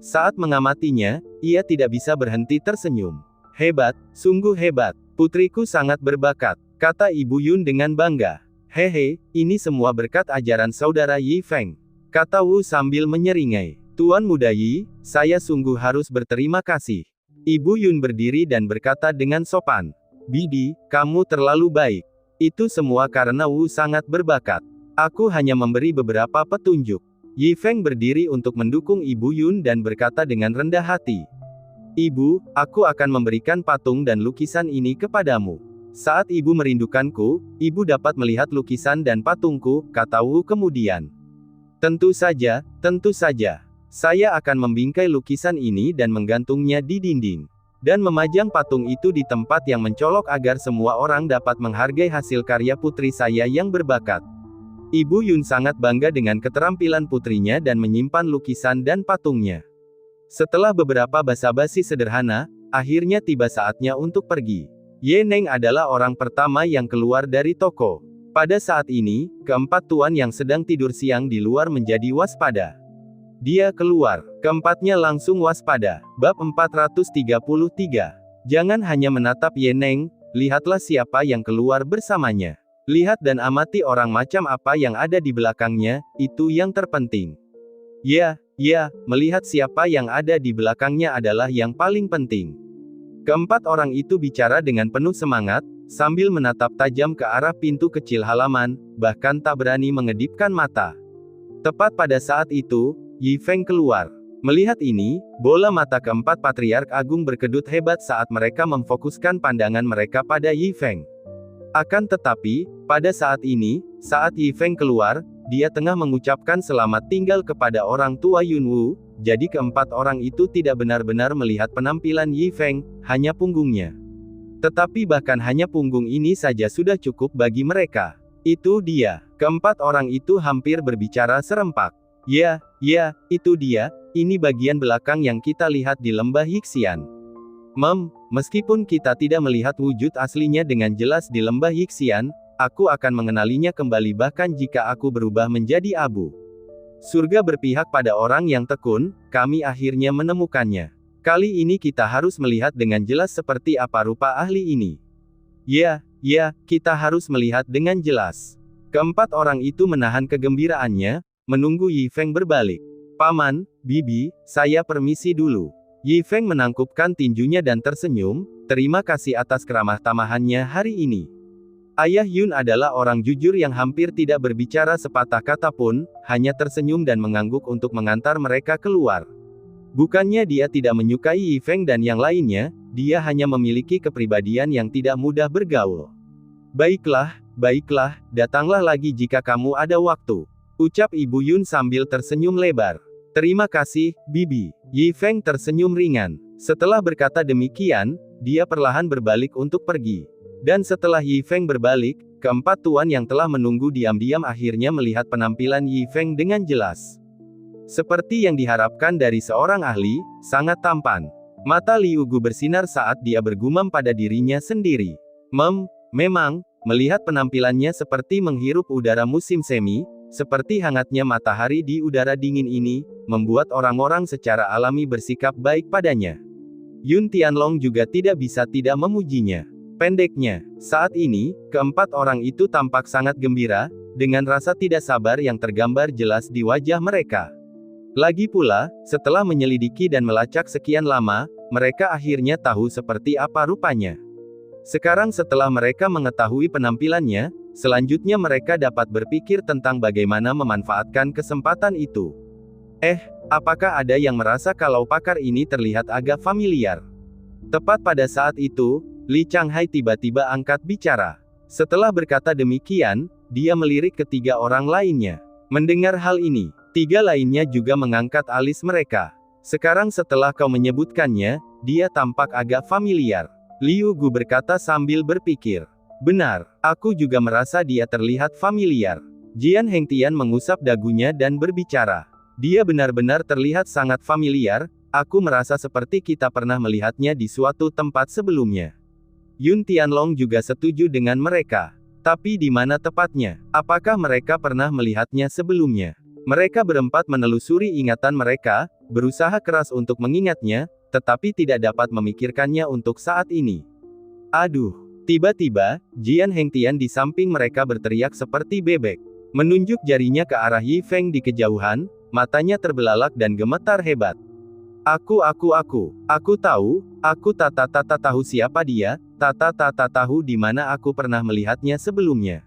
Saat mengamatinya, ia tidak bisa berhenti tersenyum. Hebat, sungguh hebat. Putriku sangat berbakat, kata Ibu Yun dengan bangga. Hehe, ini semua berkat ajaran saudara Yi Feng, kata Wu sambil menyeringai. Tuan Muda Yi, saya sungguh harus berterima kasih. Ibu Yun berdiri dan berkata dengan sopan. Bibi, kamu terlalu baik. Itu semua karena Wu sangat berbakat. Aku hanya memberi beberapa petunjuk. Yi Feng berdiri untuk mendukung Ibu Yun dan berkata dengan rendah hati. Ibu, aku akan memberikan patung dan lukisan ini kepadamu. Saat ibu merindukanku, ibu dapat melihat lukisan dan patungku, kata Wu kemudian. Tentu saja, tentu saja. Saya akan membingkai lukisan ini dan menggantungnya di dinding. Dan memajang patung itu di tempat yang mencolok agar semua orang dapat menghargai hasil karya putri saya yang berbakat. Ibu Yun sangat bangga dengan keterampilan putrinya dan menyimpan lukisan dan patungnya. Setelah beberapa basa-basi sederhana, akhirnya tiba saatnya untuk pergi. Ye Neng adalah orang pertama yang keluar dari toko. Pada saat ini, keempat tuan yang sedang tidur siang di luar menjadi waspada. Dia keluar, keempatnya langsung waspada. Bab 433. Jangan hanya menatap Ye Neng, lihatlah siapa yang keluar bersamanya. Lihat dan amati orang macam apa yang ada di belakangnya, itu yang terpenting. Ya, melihat siapa yang ada di belakangnya adalah yang paling penting. Keempat orang itu bicara dengan penuh semangat, sambil menatap tajam ke arah pintu kecil halaman, bahkan tak berani mengedipkan mata. Tepat pada saat itu, Yi Feng keluar. Melihat ini, bola mata keempat patriark agung berkedut hebat saat mereka memfokuskan pandangan mereka pada Yi Feng. Akan tetapi, pada saat ini, saat Yi Feng keluar, dia tengah mengucapkan selamat tinggal kepada orang tua Yun Wu, jadi keempat orang itu tidak benar-benar melihat penampilan Yi Feng, hanya punggungnya. Tetapi bahkan hanya punggung ini saja sudah cukup bagi mereka. Itu dia. Keempat orang itu hampir berbicara serempak. Ya, itu dia, ini bagian belakang yang kita lihat di lembah Yixian. Meskipun kita tidak melihat wujud aslinya dengan jelas di lembah Yixian, aku akan mengenalinya kembali bahkan jika aku berubah menjadi abu. Surga berpihak pada orang yang tekun, kami akhirnya menemukannya. Kali ini kita harus melihat dengan jelas seperti apa rupa ahli ini. Ya, kita harus melihat dengan jelas. Keempat orang itu menahan kegembiraannya, menunggu Yi Feng berbalik. Paman, Bibi, saya permisi dulu. Yi Feng menangkupkan tinjunya dan tersenyum, terima kasih atas keramah tamahannya hari ini. Ayah Yun adalah orang jujur yang hampir tidak berbicara sepatah kata pun, hanya tersenyum dan mengangguk untuk mengantar mereka keluar. Bukannya dia tidak menyukai Yi Feng dan yang lainnya, dia hanya memiliki kepribadian yang tidak mudah bergaul. Baiklah, datanglah lagi jika kamu ada waktu, ucap Ibu Yun sambil tersenyum lebar. Terima kasih, Bibi. Yi Feng tersenyum ringan. Setelah berkata demikian, dia perlahan berbalik untuk pergi. Dan setelah Yi Feng berbalik, keempat tuan yang telah menunggu diam-diam akhirnya melihat penampilan Yi Feng dengan jelas. Seperti yang diharapkan dari seorang ahli, sangat tampan. Mata Liu Gu bersinar saat dia bergumam pada dirinya sendiri. Memang, melihat penampilannya seperti menghirup udara musim semi, seperti hangatnya matahari di udara dingin ini, membuat orang-orang secara alami bersikap baik padanya. Yun Tianlong juga tidak bisa tidak memujinya. Pendeknya, saat ini, keempat orang itu tampak sangat gembira, dengan rasa tidak sabar yang tergambar jelas di wajah mereka. Lagi pula, setelah menyelidiki dan melacak sekian lama, mereka akhirnya tahu seperti apa rupanya. Sekarang setelah mereka mengetahui penampilannya, selanjutnya mereka dapat berpikir tentang bagaimana memanfaatkan kesempatan itu. Apakah ada yang merasa kalau pakar ini terlihat agak familiar? Tepat pada saat itu, Li Changhai tiba-tiba angkat bicara. Setelah berkata demikian, dia melirik ketiga orang lainnya. Mendengar hal ini, tiga lainnya juga mengangkat alis mereka. Sekarang setelah kau menyebutkannya, dia tampak agak familiar. Liu Gu berkata sambil berpikir. Benar, aku juga merasa dia terlihat familiar. Jian Hengtian mengusap dagunya dan berbicara. Dia benar-benar terlihat sangat familiar, aku merasa seperti kita pernah melihatnya di suatu tempat sebelumnya. Yun Tianlong juga setuju dengan mereka. Tapi di mana tepatnya? Apakah mereka pernah melihatnya sebelumnya? Mereka berempat menelusuri ingatan mereka, berusaha keras untuk mengingatnya, tetapi tidak dapat memikirkannya untuk saat ini. Aduh! Tiba-tiba, Jian Hengtian di samping mereka berteriak seperti bebek. Menunjuk jarinya ke arah Yi Feng di kejauhan, matanya terbelalak dan gemetar hebat. Aku tahu, aku tahu siapa dia, tahu di mana aku pernah melihatnya sebelumnya.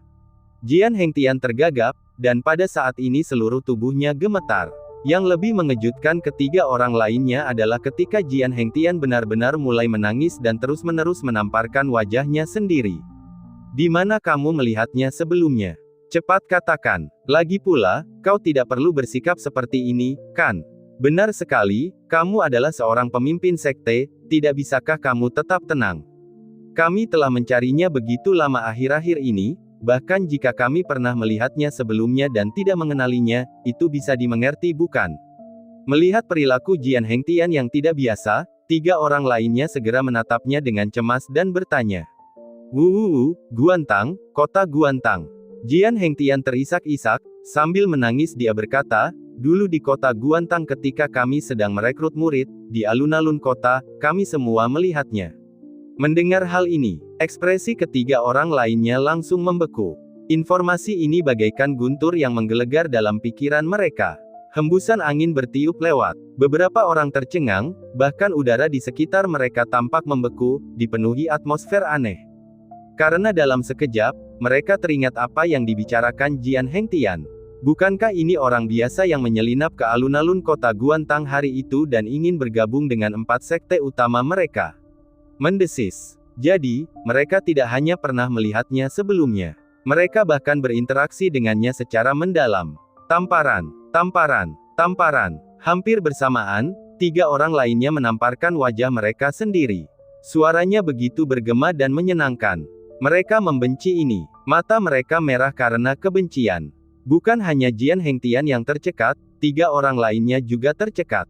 Jian Hengtian tergagap, dan pada saat ini seluruh tubuhnya gemetar. Yang lebih mengejutkan ketiga orang lainnya adalah ketika Jian Hengtian benar-benar mulai menangis dan terus-menerus menamparkan wajahnya sendiri. Di mana kamu melihatnya sebelumnya? Cepat katakan. Lagi pula, kau tidak perlu bersikap seperti ini, kan? Benar sekali, kamu adalah seorang pemimpin sekte, tidak bisakah kamu tetap tenang? Kami telah mencarinya begitu lama akhir-akhir ini, bahkan jika kami pernah melihatnya sebelumnya dan tidak mengenalinya, itu bisa dimengerti bukan? Melihat perilaku Jian Hengtian yang tidak biasa, tiga orang lainnya segera menatapnya dengan cemas dan bertanya. Guantang, kota Guantang. Jian Hengtian terisak-isak, sambil menangis dia berkata, dulu di kota Guantang ketika kami sedang merekrut murid, di alun-alun kota, kami semua melihatnya. Mendengar hal ini, ekspresi ketiga orang lainnya langsung membeku. Informasi ini bagaikan guntur yang menggelegar dalam pikiran mereka. Hembusan angin bertiup lewat. Beberapa orang tercengang, bahkan udara di sekitar mereka tampak membeku, dipenuhi atmosfer aneh. Karena dalam sekejap, mereka teringat apa yang dibicarakan Jian Hengtian. Bukankah ini orang biasa yang menyelinap ke alun-alun kota Guantang hari itu dan ingin bergabung dengan 4 sekte utama mereka? Mendesis. Jadi, mereka tidak hanya pernah melihatnya sebelumnya. Mereka bahkan berinteraksi dengannya secara mendalam. Tamparan. Hampir bersamaan, tiga orang lainnya menamparkan wajah mereka sendiri. Suaranya begitu bergema dan menyenangkan. Mereka membenci ini. Mata mereka merah karena kebencian. Bukan hanya Jian Hengtian yang tercekat, tiga orang lainnya juga tercekat.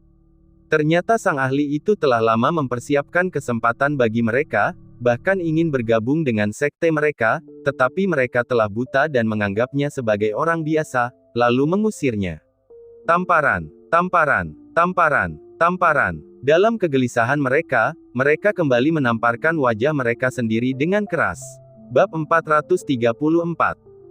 Ternyata sang ahli itu telah lama mempersiapkan kesempatan bagi mereka, bahkan ingin bergabung dengan sekte mereka, tetapi mereka telah buta dan menganggapnya sebagai orang biasa, lalu mengusirnya. Tamparan. Dalam kegelisahan mereka, mereka kembali menamparkan wajah mereka sendiri dengan keras. Bab 434.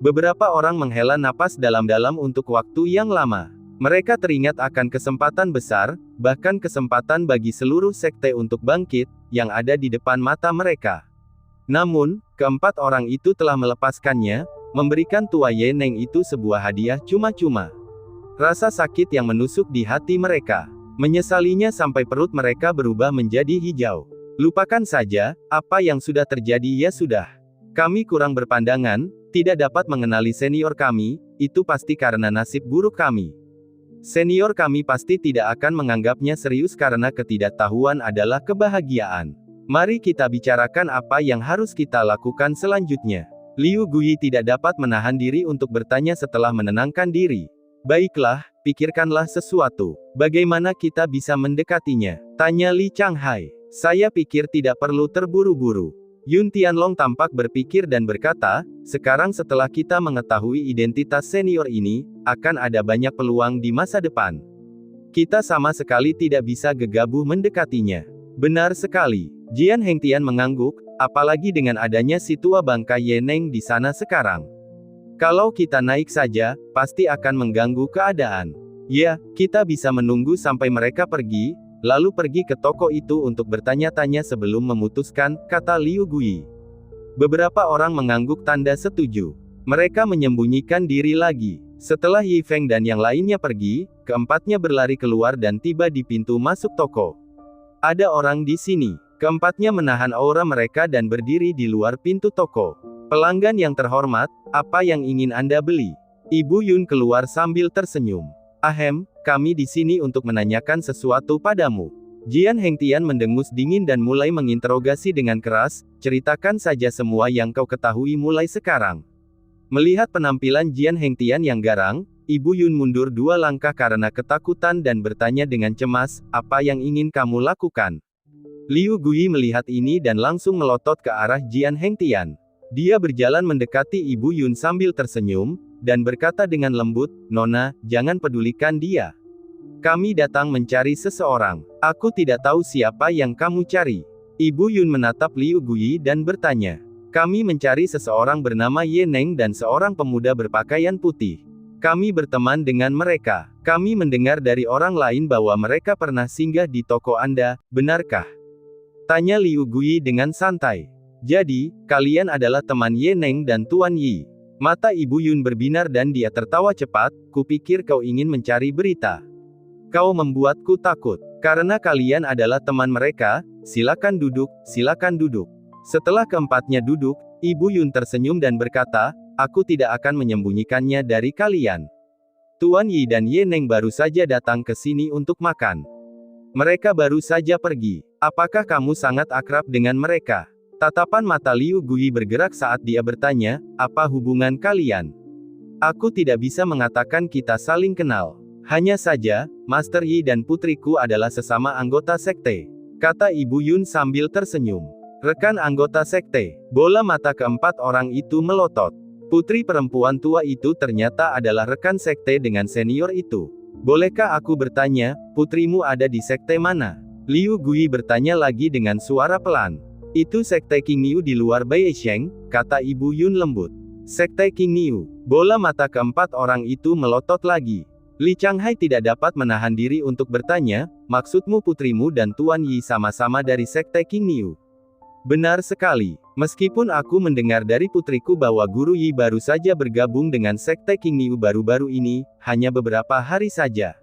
Beberapa orang menghela napas dalam-dalam untuk waktu yang lama. Mereka teringat akan kesempatan besar, bahkan kesempatan bagi seluruh sekte untuk bangkit, yang ada di depan mata mereka. Namun, keempat orang itu telah melepaskannya, memberikan Tua Ye Neng itu sebuah hadiah cuma-cuma. Rasa sakit yang menusuk di hati mereka. Menyesalinya sampai perut mereka berubah menjadi hijau. Lupakan saja, apa yang sudah terjadi ya sudah. Kami kurang berpandangan, tidak dapat mengenali senior kami, itu pasti karena nasib buruk kami. Senior kami pasti tidak akan menganggapnya serius karena ketidaktahuan adalah kebahagiaan. Mari kita bicarakan apa yang harus kita lakukan selanjutnya. Liu Gui tidak dapat menahan diri untuk bertanya setelah menenangkan diri. Baiklah, pikirkanlah sesuatu. Bagaimana kita bisa mendekatinya? Tanya Li Changhai. Saya pikir tidak perlu terburu-buru. Yun Tianlong tampak berpikir dan berkata, sekarang setelah kita mengetahui identitas senior ini, akan ada banyak peluang di masa depan. Kita sama sekali tidak bisa gegabah mendekatinya. Benar sekali. Jian Hengtian mengangguk, apalagi dengan adanya si tua bangka Ye Neng di sana sekarang. Kalau kita naik saja, pasti akan mengganggu keadaan. Ya, kita bisa menunggu sampai mereka pergi, lalu pergi ke toko itu untuk bertanya-tanya sebelum memutuskan, kata Liu Gui. Beberapa orang mengangguk tanda setuju. Mereka menyembunyikan diri lagi. Setelah Yi Feng dan yang lainnya pergi, keempatnya berlari keluar dan tiba di pintu masuk toko. Ada orang di sini. Keempatnya menahan aura mereka dan berdiri di luar pintu toko. Pelanggan yang terhormat, apa yang ingin Anda beli? Ibu Yun keluar sambil tersenyum. Ahem, kami di sini untuk menanyakan sesuatu padamu. Jian Hengtian mendengus dingin dan mulai menginterogasi dengan keras, ceritakan saja semua yang kau ketahui mulai sekarang. Melihat penampilan Jian Hengtian yang garang, Ibu Yun mundur 2 langkah karena ketakutan dan bertanya dengan cemas, apa yang ingin kamu lakukan? Liu Gui melihat ini dan langsung melotot ke arah Jian Hengtian. Dia berjalan mendekati Ibu Yun sambil tersenyum, dan berkata dengan lembut, Nona, jangan pedulikan dia. Kami datang mencari seseorang. Aku tidak tahu siapa yang kamu cari. Ibu Yun menatap Liu Gui dan bertanya. Kami mencari seseorang bernama Ye Neng dan seorang pemuda berpakaian putih. Kami berteman dengan mereka. Kami mendengar dari orang lain bahwa mereka pernah singgah di toko Anda, benarkah? Tanya Liu Gui dengan santai. Jadi, kalian adalah teman Ye Neng dan Tuan Yi. Mata Ibu Yun berbinar dan dia tertawa cepat, kupikir kau ingin mencari berita. Kau membuatku takut. Karena kalian adalah teman mereka, silakan duduk, silakan duduk. Setelah keempatnya duduk, Ibu Yun tersenyum dan berkata, aku tidak akan menyembunyikannya dari kalian. Tuan Yi dan Ye Neng baru saja datang ke sini untuk makan. Mereka baru saja pergi. Apakah kamu sangat akrab dengan mereka? Tatapan mata Liu Gui bergerak saat dia bertanya, apa hubungan kalian? Aku tidak bisa mengatakan kita saling kenal. Hanya saja, Master Yi dan putriku adalah sesama anggota sekte. Kata Ibu Yun sambil tersenyum. Rekan anggota sekte. Bola mata keempat orang itu melotot. Putri perempuan tua itu ternyata adalah rekan sekte dengan senior itu. Bolehkah aku bertanya, putrimu ada di sekte mana? Liu Gui bertanya lagi dengan suara pelan. Itu sekte King Niu di luar Baisheng, kata Ibu Yun lembut. Sekte King Niu. Bola mata keempat orang itu melotot lagi. Li Changhai tidak dapat menahan diri untuk bertanya, maksudmu putrimu dan Tuan Yi sama-sama dari sekte King Niu? Benar sekali. Meskipun aku mendengar dari putriku bahwa Guru Yi baru saja bergabung dengan sekte King Niu baru-baru ini, hanya beberapa hari saja.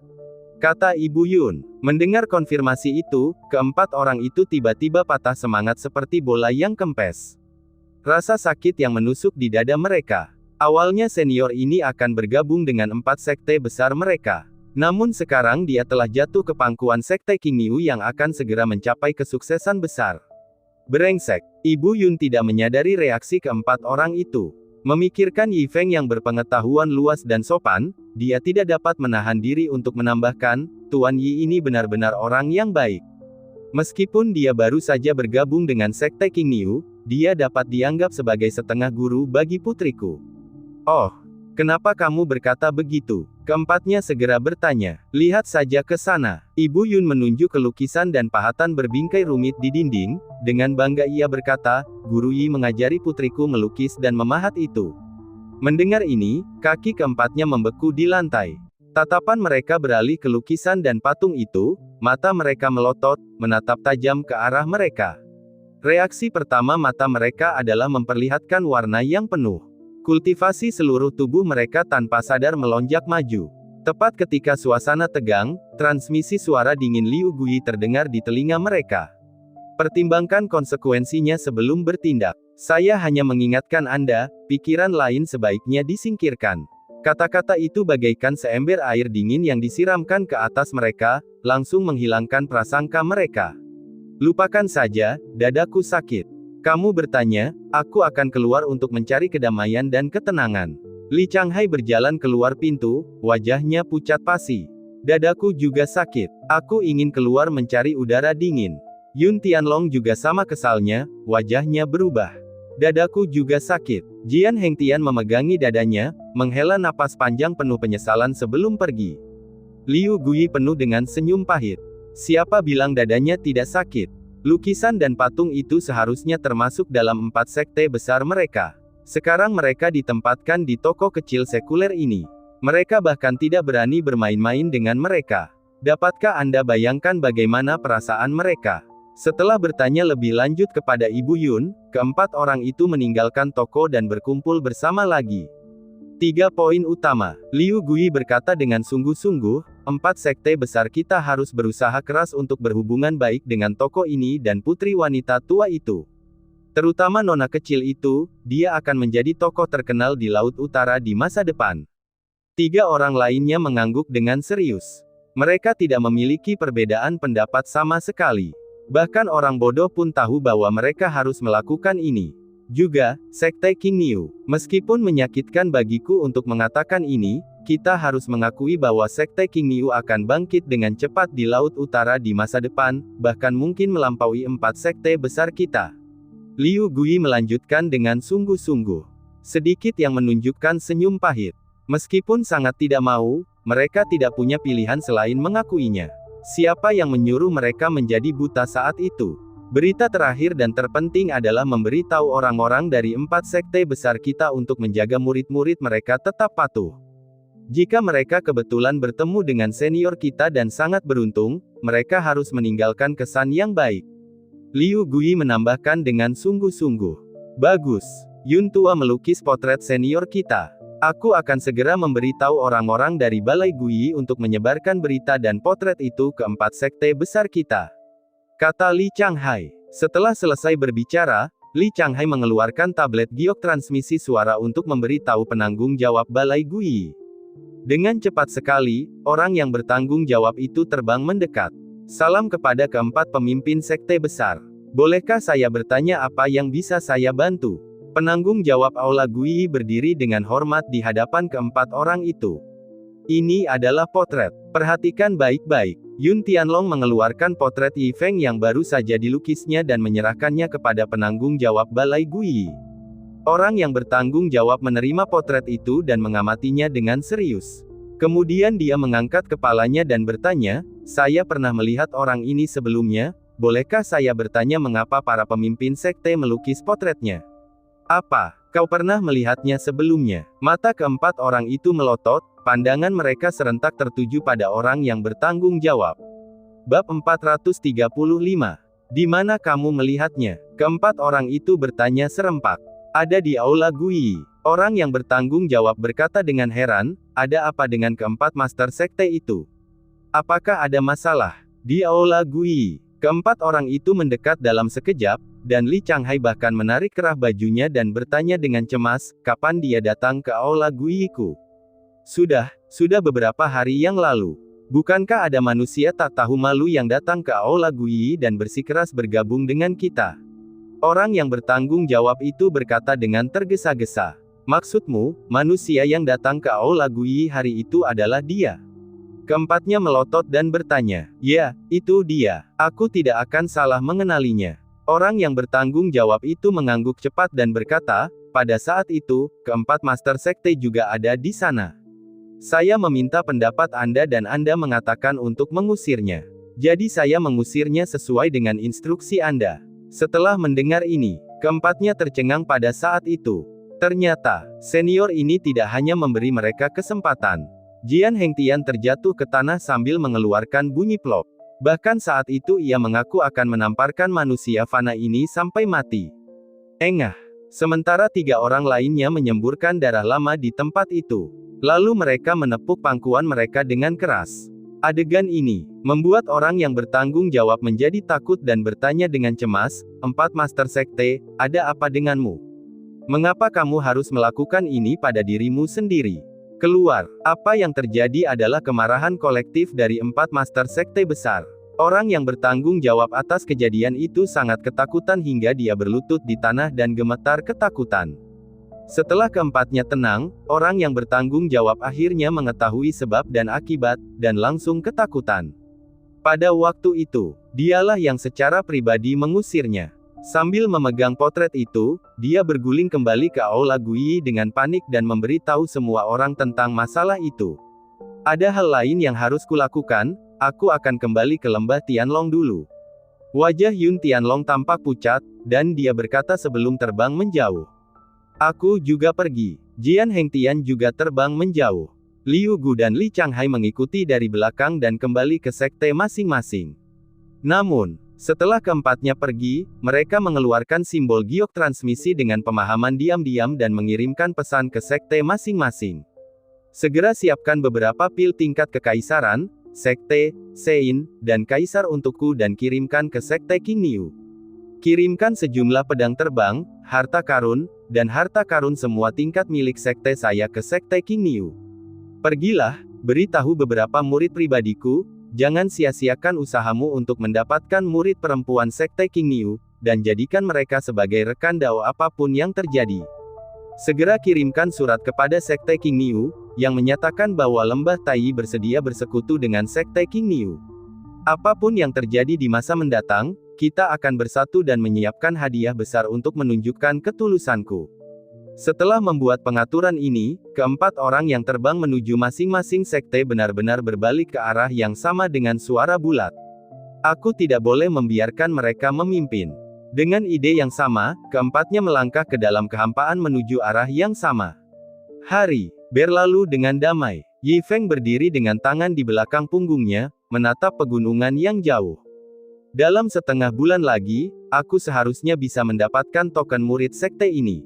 Kata Ibu Yun. Mendengar konfirmasi itu, keempat orang itu tiba-tiba patah semangat seperti bola yang kempes. Rasa sakit yang menusuk di dada mereka. Awalnya senior ini akan bergabung dengan 4 sekte besar mereka. Namun sekarang dia telah jatuh ke pangkuan sekte King Niu yang akan segera mencapai kesuksesan besar. Brengsek. Ibu Yun tidak menyadari reaksi keempat orang itu. Memikirkan Yi Feng yang berpengetahuan luas dan sopan, dia tidak dapat menahan diri untuk menambahkan, Tuan Yi ini benar-benar orang yang baik. Meskipun dia baru saja bergabung dengan sekte King Niu, dia dapat dianggap sebagai setengah guru bagi putriku. Oh, kenapa kamu berkata begitu? Keempatnya segera bertanya. Lihat saja ke sana. Ibu Yun menunjuk ke lukisan dan pahatan berbingkai rumit di dinding. Dengan bangga ia berkata, Guru Yi mengajari putriku melukis dan memahat itu. Mendengar ini, kaki keempatnya membeku di lantai. Tatapan mereka beralih ke lukisan dan patung itu, mata mereka melotot, menatap tajam ke arah mereka. Reaksi pertama mata mereka adalah memperlihatkan warna yang penuh. Kultivasi seluruh tubuh mereka tanpa sadar melonjak maju. Tepat ketika suasana tegang, transmisi suara dingin Liu Gui terdengar di telinga mereka. Pertimbangkan konsekuensinya sebelum bertindak. Saya hanya mengingatkan Anda, pikiran lain sebaiknya disingkirkan. Kata-kata itu bagaikan seember air dingin yang disiramkan ke atas mereka, langsung menghilangkan prasangka mereka. Lupakan saja, dadaku sakit. Kamu bertanya, aku akan keluar untuk mencari kedamaian dan ketenangan. Li Changhai berjalan keluar pintu, wajahnya pucat pasi. Dadaku juga sakit. Aku ingin keluar mencari udara dingin. Yun Tianlong juga sama kesalnya, wajahnya berubah. Dadaku juga sakit. Jian Hengtian memegangi dadanya, menghela napas panjang penuh penyesalan sebelum pergi. Liu Gui penuh dengan senyum pahit. Siapa bilang dadanya tidak sakit? Lukisan dan patung itu seharusnya termasuk dalam 4 sekte besar mereka. Sekarang mereka ditempatkan di toko kecil sekuler ini. Mereka bahkan tidak berani bermain-main dengan mereka. Dapatkah Anda bayangkan bagaimana perasaan mereka? Setelah bertanya lebih lanjut kepada Ibu Yun, keempat orang itu meninggalkan toko dan berkumpul bersama lagi. 3 poin utama. Liu Gui berkata dengan sungguh-sungguh, 4 sekte besar kita harus berusaha keras untuk berhubungan baik dengan toko ini dan putri wanita tua itu. Terutama nona kecil itu, dia akan menjadi tokoh terkenal di Laut Utara di masa depan. 3 orang lainnya mengangguk dengan serius. Mereka tidak memiliki perbedaan pendapat sama sekali. Bahkan orang bodoh pun tahu bahwa mereka harus melakukan ini. Juga, Sekte King Niu. Meskipun menyakitkan bagiku untuk mengatakan ini, kita harus mengakui bahwa Sekte King Niu akan bangkit dengan cepat di Laut Utara di masa depan, bahkan mungkin melampaui 4 sekte besar kita. Liu Gui melanjutkan dengan sungguh-sungguh. Sedikit yang menunjukkan senyum pahit. Meskipun sangat tidak mau, mereka tidak punya pilihan selain mengakuinya. Siapa yang menyuruh mereka menjadi buta saat itu? Berita terakhir dan terpenting adalah memberitahu orang-orang dari 4 sekte besar kita untuk menjaga murid-murid mereka tetap patuh. Jika mereka kebetulan bertemu dengan senior kita dan sangat beruntung, mereka harus meninggalkan kesan yang baik. Liu Gui menambahkan dengan sungguh-sungguh. Bagus. Yun Tua melukis potret senior kita. Aku akan segera memberitahu orang-orang dari Balai Gui untuk menyebarkan berita dan potret itu ke 4 sekte besar kita. Kata Li Changhai. Setelah selesai berbicara, Li Changhai mengeluarkan tablet giok transmisi suara untuk memberitahu penanggung jawab Balai Gui. Dengan cepat sekali, orang yang bertanggung jawab itu terbang mendekat. Salam kepada keempat pemimpin sekte besar. Bolehkah saya bertanya apa yang bisa saya bantu? Penanggung jawab Aula Gui berdiri dengan hormat di hadapan keempat orang itu. Ini adalah potret. Perhatikan baik-baik. Yun Tianlong mengeluarkan potret Yi Feng yang baru saja dilukisnya dan menyerahkannya kepada penanggung jawab Balai Gui. Orang yang bertanggung jawab menerima potret itu dan mengamatinya dengan serius. Kemudian dia mengangkat kepalanya dan bertanya, saya pernah melihat orang ini sebelumnya, bolehkah saya bertanya mengapa para pemimpin sekte melukis potretnya? Apa, kau pernah melihatnya sebelumnya? Mata keempat orang itu melotot, pandangan mereka serentak tertuju pada orang yang bertanggung jawab. Bab 435. Di mana kamu melihatnya? Keempat orang itu bertanya serempak. Ada di Aula Gui. Orang yang bertanggung jawab berkata dengan heran, ada apa dengan keempat master sekte itu? Apakah ada masalah? Di Aula Gui. Keempat orang itu mendekat dalam sekejap, dan Li Changhai bahkan menarik kerah bajunya dan bertanya dengan cemas, kapan dia datang ke Aula Gui-ku? Sudah beberapa hari yang lalu. Bukankah ada manusia tak tahu malu yang datang ke Aula Gui dan bersikeras bergabung dengan kita? Orang yang bertanggung jawab itu berkata dengan tergesa-gesa. Maksudmu, manusia yang datang ke Aula Gui hari itu adalah dia? Keempatnya melotot dan bertanya, ya, itu dia. Aku tidak akan salah mengenalinya. Orang yang bertanggung jawab itu mengangguk cepat dan berkata, pada saat itu, keempat master sekte juga ada di sana. Saya meminta pendapat Anda dan Anda mengatakan untuk mengusirnya. Jadi saya mengusirnya sesuai dengan instruksi Anda. Setelah mendengar ini, keempatnya tercengang pada saat itu. Ternyata, senior ini tidak hanya memberi mereka kesempatan. Jian Hengtian terjatuh ke tanah sambil mengeluarkan bunyi plop. Bahkan saat itu ia mengaku akan menamparkan manusia fana ini sampai mati. Engah. Sementara 3 orang lainnya menyemburkan darah lama di tempat itu. Lalu mereka menepuk pangkuan mereka dengan keras. Adegan ini membuat orang yang bertanggung jawab menjadi takut dan bertanya dengan cemas, 4 master sekte, ada apa denganmu? Mengapa kamu harus melakukan ini pada dirimu sendiri? Keluar. Apa yang terjadi adalah kemarahan kolektif dari 4 master sekte besar. Orang yang bertanggung jawab atas kejadian itu sangat ketakutan hingga dia berlutut di tanah dan gemetar ketakutan. Setelah keempatnya tenang, orang yang bertanggung jawab akhirnya mengetahui sebab dan akibat, dan langsung ketakutan. Pada waktu itu, dialah yang secara pribadi mengusirnya. Sambil memegang potret itu, dia berguling kembali ke Aula Guyi dengan panik dan memberitahu semua orang tentang masalah itu. Ada hal lain yang harus kulakukan, aku akan kembali ke lembah Tianlong dulu. Wajah Yun Tianlong tampak pucat, dan dia berkata sebelum terbang menjauh. Aku juga pergi. Jian Hengtian juga terbang menjauh. Liu Gu dan Li Changhai mengikuti dari belakang dan kembali ke sekte masing-masing. Namun, setelah keempatnya pergi, mereka mengeluarkan simbol giok transmisi dengan pemahaman diam-diam dan mengirimkan pesan ke sekte masing-masing. Segera siapkan beberapa pil tingkat kekaisaran, sekte, Sein, dan kaisar untukku dan kirimkan ke sekte King Niu. Kirimkan sejumlah pedang terbang, harta karun, dan harta karun semua tingkat milik sekte saya ke sekte King Niu. Pergilah, beritahu beberapa murid pribadiku, jangan sia-siakan usahamu untuk mendapatkan murid perempuan sekte King Niu, dan jadikan mereka sebagai rekan dao apapun yang terjadi. Segera kirimkan surat kepada sekte King Niu, yang menyatakan bahwa lembah Tai bersedia bersekutu dengan sekte King Niu. Apapun yang terjadi di masa mendatang, kita akan bersatu dan menyiapkan hadiah besar untuk menunjukkan ketulusanku. Setelah membuat pengaturan ini, keempat orang yang terbang menuju masing-masing sekte benar-benar berbalik ke arah yang sama dengan suara bulat. Aku tidak boleh membiarkan mereka memimpin. Dengan ide yang sama, keempatnya melangkah ke dalam kehampaan menuju arah yang sama. Hari berlalu dengan damai. Yi Feng berdiri dengan tangan di belakang punggungnya, menatap pegunungan yang jauh. Dalam setengah bulan lagi, aku seharusnya bisa mendapatkan token murid sekte ini.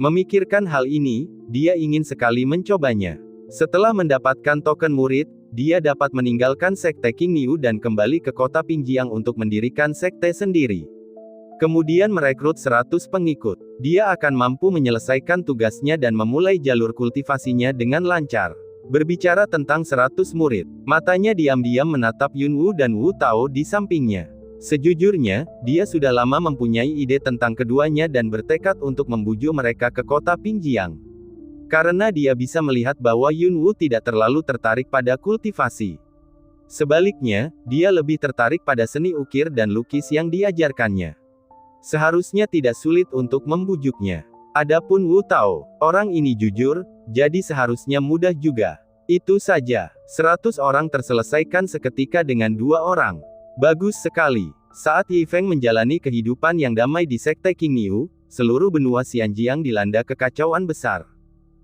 Memikirkan hal ini, dia ingin sekali mencobanya. Setelah mendapatkan token murid, dia dapat meninggalkan sekte King Niu dan kembali ke kota Pingjiang untuk mendirikan sekte sendiri. Kemudian merekrut 100 pengikut. Dia akan mampu menyelesaikan tugasnya dan memulai jalur kultivasinya dengan lancar. Berbicara tentang 100 murid, matanya diam-diam menatap Yun Wu dan Wu Tao di sampingnya. Sejujurnya, dia sudah lama mempunyai ide tentang keduanya dan bertekad untuk membujuk mereka ke kota Pingjiang. Karena dia bisa melihat bahwa Yun Wu tidak terlalu tertarik pada kultivasi. Sebaliknya, dia lebih tertarik pada seni ukir dan lukis yang diajarkannya. Seharusnya tidak sulit untuk membujuknya. Adapun Wu Tao, orang ini jujur, jadi seharusnya mudah juga. Itu saja, 100 orang terselesaikan seketika dengan 2 orang. Bagus sekali. Saat Yi Feng menjalani kehidupan yang damai di sekte King Niu, seluruh benua Xianjiang dilanda kekacauan besar.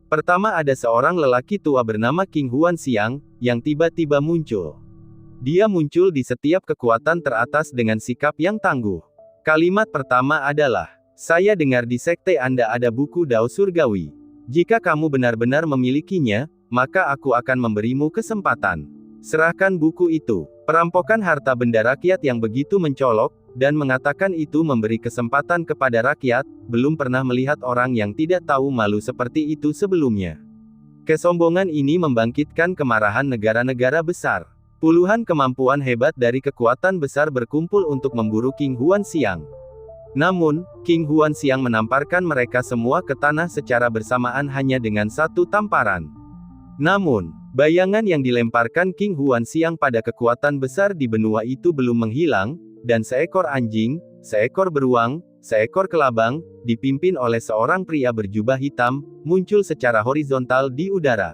Pertama ada seorang lelaki tua bernama King Huan Xiang, yang tiba-tiba muncul. Dia muncul di setiap kekuatan teratas dengan sikap yang tangguh. Kalimat pertama adalah, saya dengar di sekte Anda ada buku Dao Surgawi. Jika kamu benar-benar memilikinya, maka aku akan memberimu kesempatan. Serahkan buku itu. Perampokan harta benda rakyat yang begitu mencolok, dan mengatakan itu memberi kesempatan kepada rakyat, belum pernah melihat orang yang tidak tahu malu seperti itu sebelumnya. Kesombongan ini membangkitkan kemarahan negara-negara besar. Puluhan kemampuan hebat dari kekuatan besar berkumpul untuk memburu King Huan Xiang. Namun, King Huan Xiang menamparkan mereka semua ke tanah secara bersamaan hanya dengan satu tamparan. Namun, bayangan yang dilemparkan King Huan Xiang pada kekuatan besar di benua itu belum menghilang, dan seekor anjing, seekor beruang, seekor kelabang, dipimpin oleh seorang pria berjubah hitam, muncul secara horizontal di udara.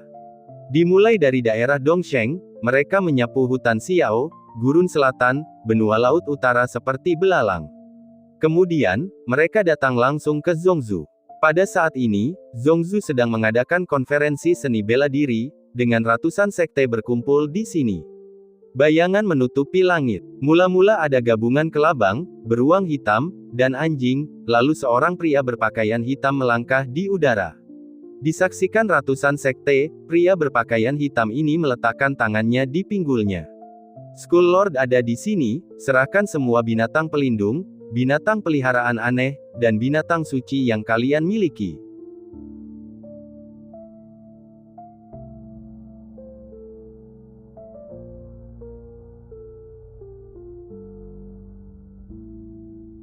Dimulai dari daerah Dongsheng, mereka menyapu hutan Xiao, gurun selatan, benua laut utara seperti belalang. Kemudian, mereka datang langsung ke Zhongzhou. Pada saat ini, Zhongzhou sedang mengadakan konferensi seni bela diri, dengan ratusan sekte berkumpul di sini. Bayangan menutupi langit. Mula-mula ada gabungan kelabang, beruang hitam, dan anjing, lalu seorang pria berpakaian hitam melangkah di udara. Disaksikan ratusan sekte, pria berpakaian hitam ini meletakkan tangannya di pinggulnya. Skull Lord ada di sini, serahkan semua binatang pelindung, binatang peliharaan aneh, dan binatang suci yang kalian miliki.